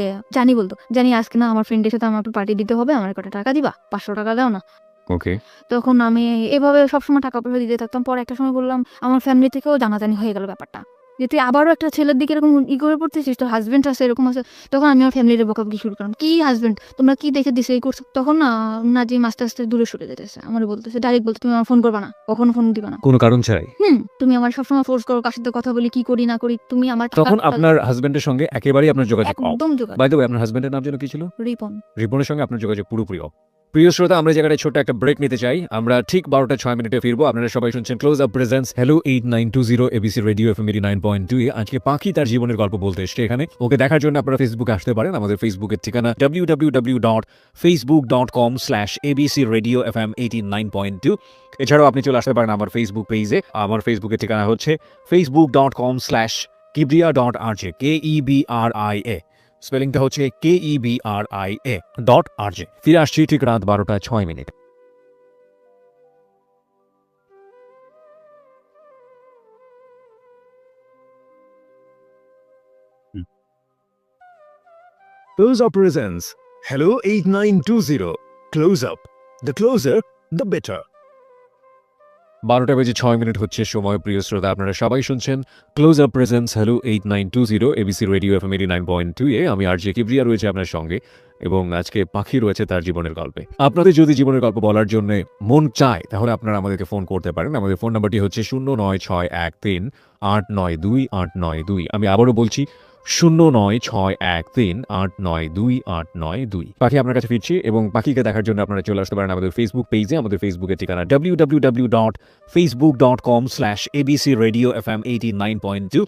বলতো জানি আজকে না আমার ফ্রেন্ডের সাথে আমার পার্টি দিতে হবে, আমার কটা টাকা দিবা, 500 টাকা দাও না। ওকে তখন আমি এভাবে সবসময় টাকা পয়সা দিতে থাকতাম। পরে একটা সময় বললাম, আমার ফ্যামিলি থেকেও জানাজানি হয়ে গেল ব্যাপারটা, যে তুই আবারও একটা ছেলের দিকে এরকম করে পড়তেছিস, তোর হাজবেন্ড আছে এরকম আছে। তখন আমি আমার ফ্যামিলির বকাবকি শুরু করলাম, কি হাজবেন্ড, তোমরা কি দেখে দিছে এই করছো। তখন না যে আস্তে আস্তে দূরে সরে যেতেছে, আমার বলতেছে ডাইরেক্ট, বলতে তুমি আমার ফোন করবা না, কখনো ফোন দিবা না, কোনো কারণ ছাড়াই। তুমি আমার সবসময় ফোর্স করো, কার সাথে কথা বলি, কি করি না করি, তুমি আমার তখন আপনার হাজবেন্ডের সঙ্গে একেবারেই আপনার যোগাযোগ অফ? একদম যোগাযোগ। বাই দ্য ওয়ে, আপনার হাজবেন্ডের নাম যেন কি ছিল? রিপন। রিপনের সঙ্গে আপনার যোগাযোগ পুরোপুরি অফ। প্রিয় শ্রোতা, আমরা এই জায়গায় ছোট্ট একটা ব্রেক নিতে চাই। আমরা ঠিক 12:06 ফিরবো। আপনারা সবাই শুনছেন close up presence hello 8920 ABC radio FM 89.2 এ। আজকে পাখি তার জীবনের গল্প বলতে এসছে এখানে। ওকে দেখার জন্য আপনারা ফেসবুকে আসতে পারেন। আমাদের ফেসবুকের ঠিকানা www.facebook.com/abcradiofm89.2। এছাড়াও আপনি চলে আসতে পারেন আমার ফেসবুক পেজে। আমার ফেসবুকের ঠিকানা হচ্ছে facebook.com/kibria.rj KEBRIA। স্পেলিংটা হচ্ছে KEBRIA.RJ। ফিরে আসছি ঠিক রাত 12:06। Close Up presents Hello 8920. Close Up. The closer, the better. 12:06 হচ্ছে সময়। প্রিয় শ্রোতা, আপনারা সবাই শুনছেন close up presence hello 8920 ABC radio FM 89.2 এ। আমি আরজে কিবরিয়া রয়েছে আপনার সঙ্গে এবং আজকে পাখি রয়েছে তার জীবনের গল্পে। আপনাদের যদি জীবনের গল্প বলার জন্য মন চায় তাহলে আপনারা আমাদেরকে ফোন করতে পারেন। আমাদের ফোন নাম্বারটি হচ্ছে 09613 892 892। আমি আবারও বলছি 09613 892 892। পাখি আপনার কাছে ফিরছি এবং পাখিকে দেখার জন্য আপনারা চলে আসতে পারেন আমাদের ফেসবুক পেজে। আমাদের ফেসবুকের ঠিকানা www.facebook.com/abcradiofm89.2।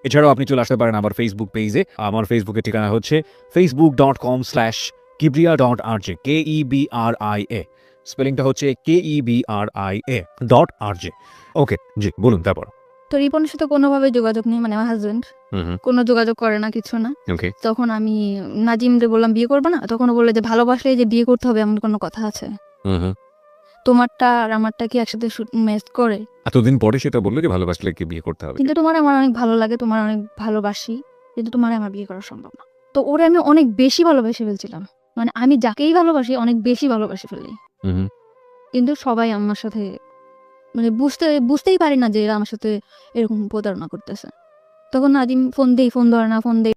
এছাড়াও আপনি চলে আসতে পারেন আমার ফেসবুক পেজে। আমার ফেসবুকের ঠিকানা হচ্ছে facebook.com/kibria.rj KEBRIA। স্পেলিংটা হচ্ছে KEBRIA.RJ। ওকে, জি বলুন তারপর। তো রিপনের সাথে কোনোভাবে যোগাযোগ নেই, মানে আমার হাজবেন্ড কোনো যোগাযোগ করে না, কিছু না। ওকে। তখন আমি নাজিমদের বললাম বিয়ে করবে না, তখন ও বললো যে ভালোবাসলে যে বিয়ে করতে হবে এমন কোনো কথা আছে? তোমারটা আর আমারটা কি একসাথে ম্যাচ করে? এতদিন পরে সেটা বললো যে ভালোবাসলে কি বিয়ে করতে হবে। কিন্তু তোমার আমার অনেক ভালো লাগে, তোমার অনেক ভালোবাসি, কিন্তু তোমার আমার বিয়ে করা সম্ভব না। তো ওরে আমি অনেক বেশি ভালোবেসে ফেলছিলাম, মানে আমি যাকেই ভালোবাসি অনেক বেশি ভালোবাসি ফেলি। কিন্তু সবাই আমার সাথে মানে বুঝতেই পারি না যে এরা আমার সাথে এরকম প্রতারণা করতেছে। তখন নাজিম ফোন ধরে না, ফোন দেই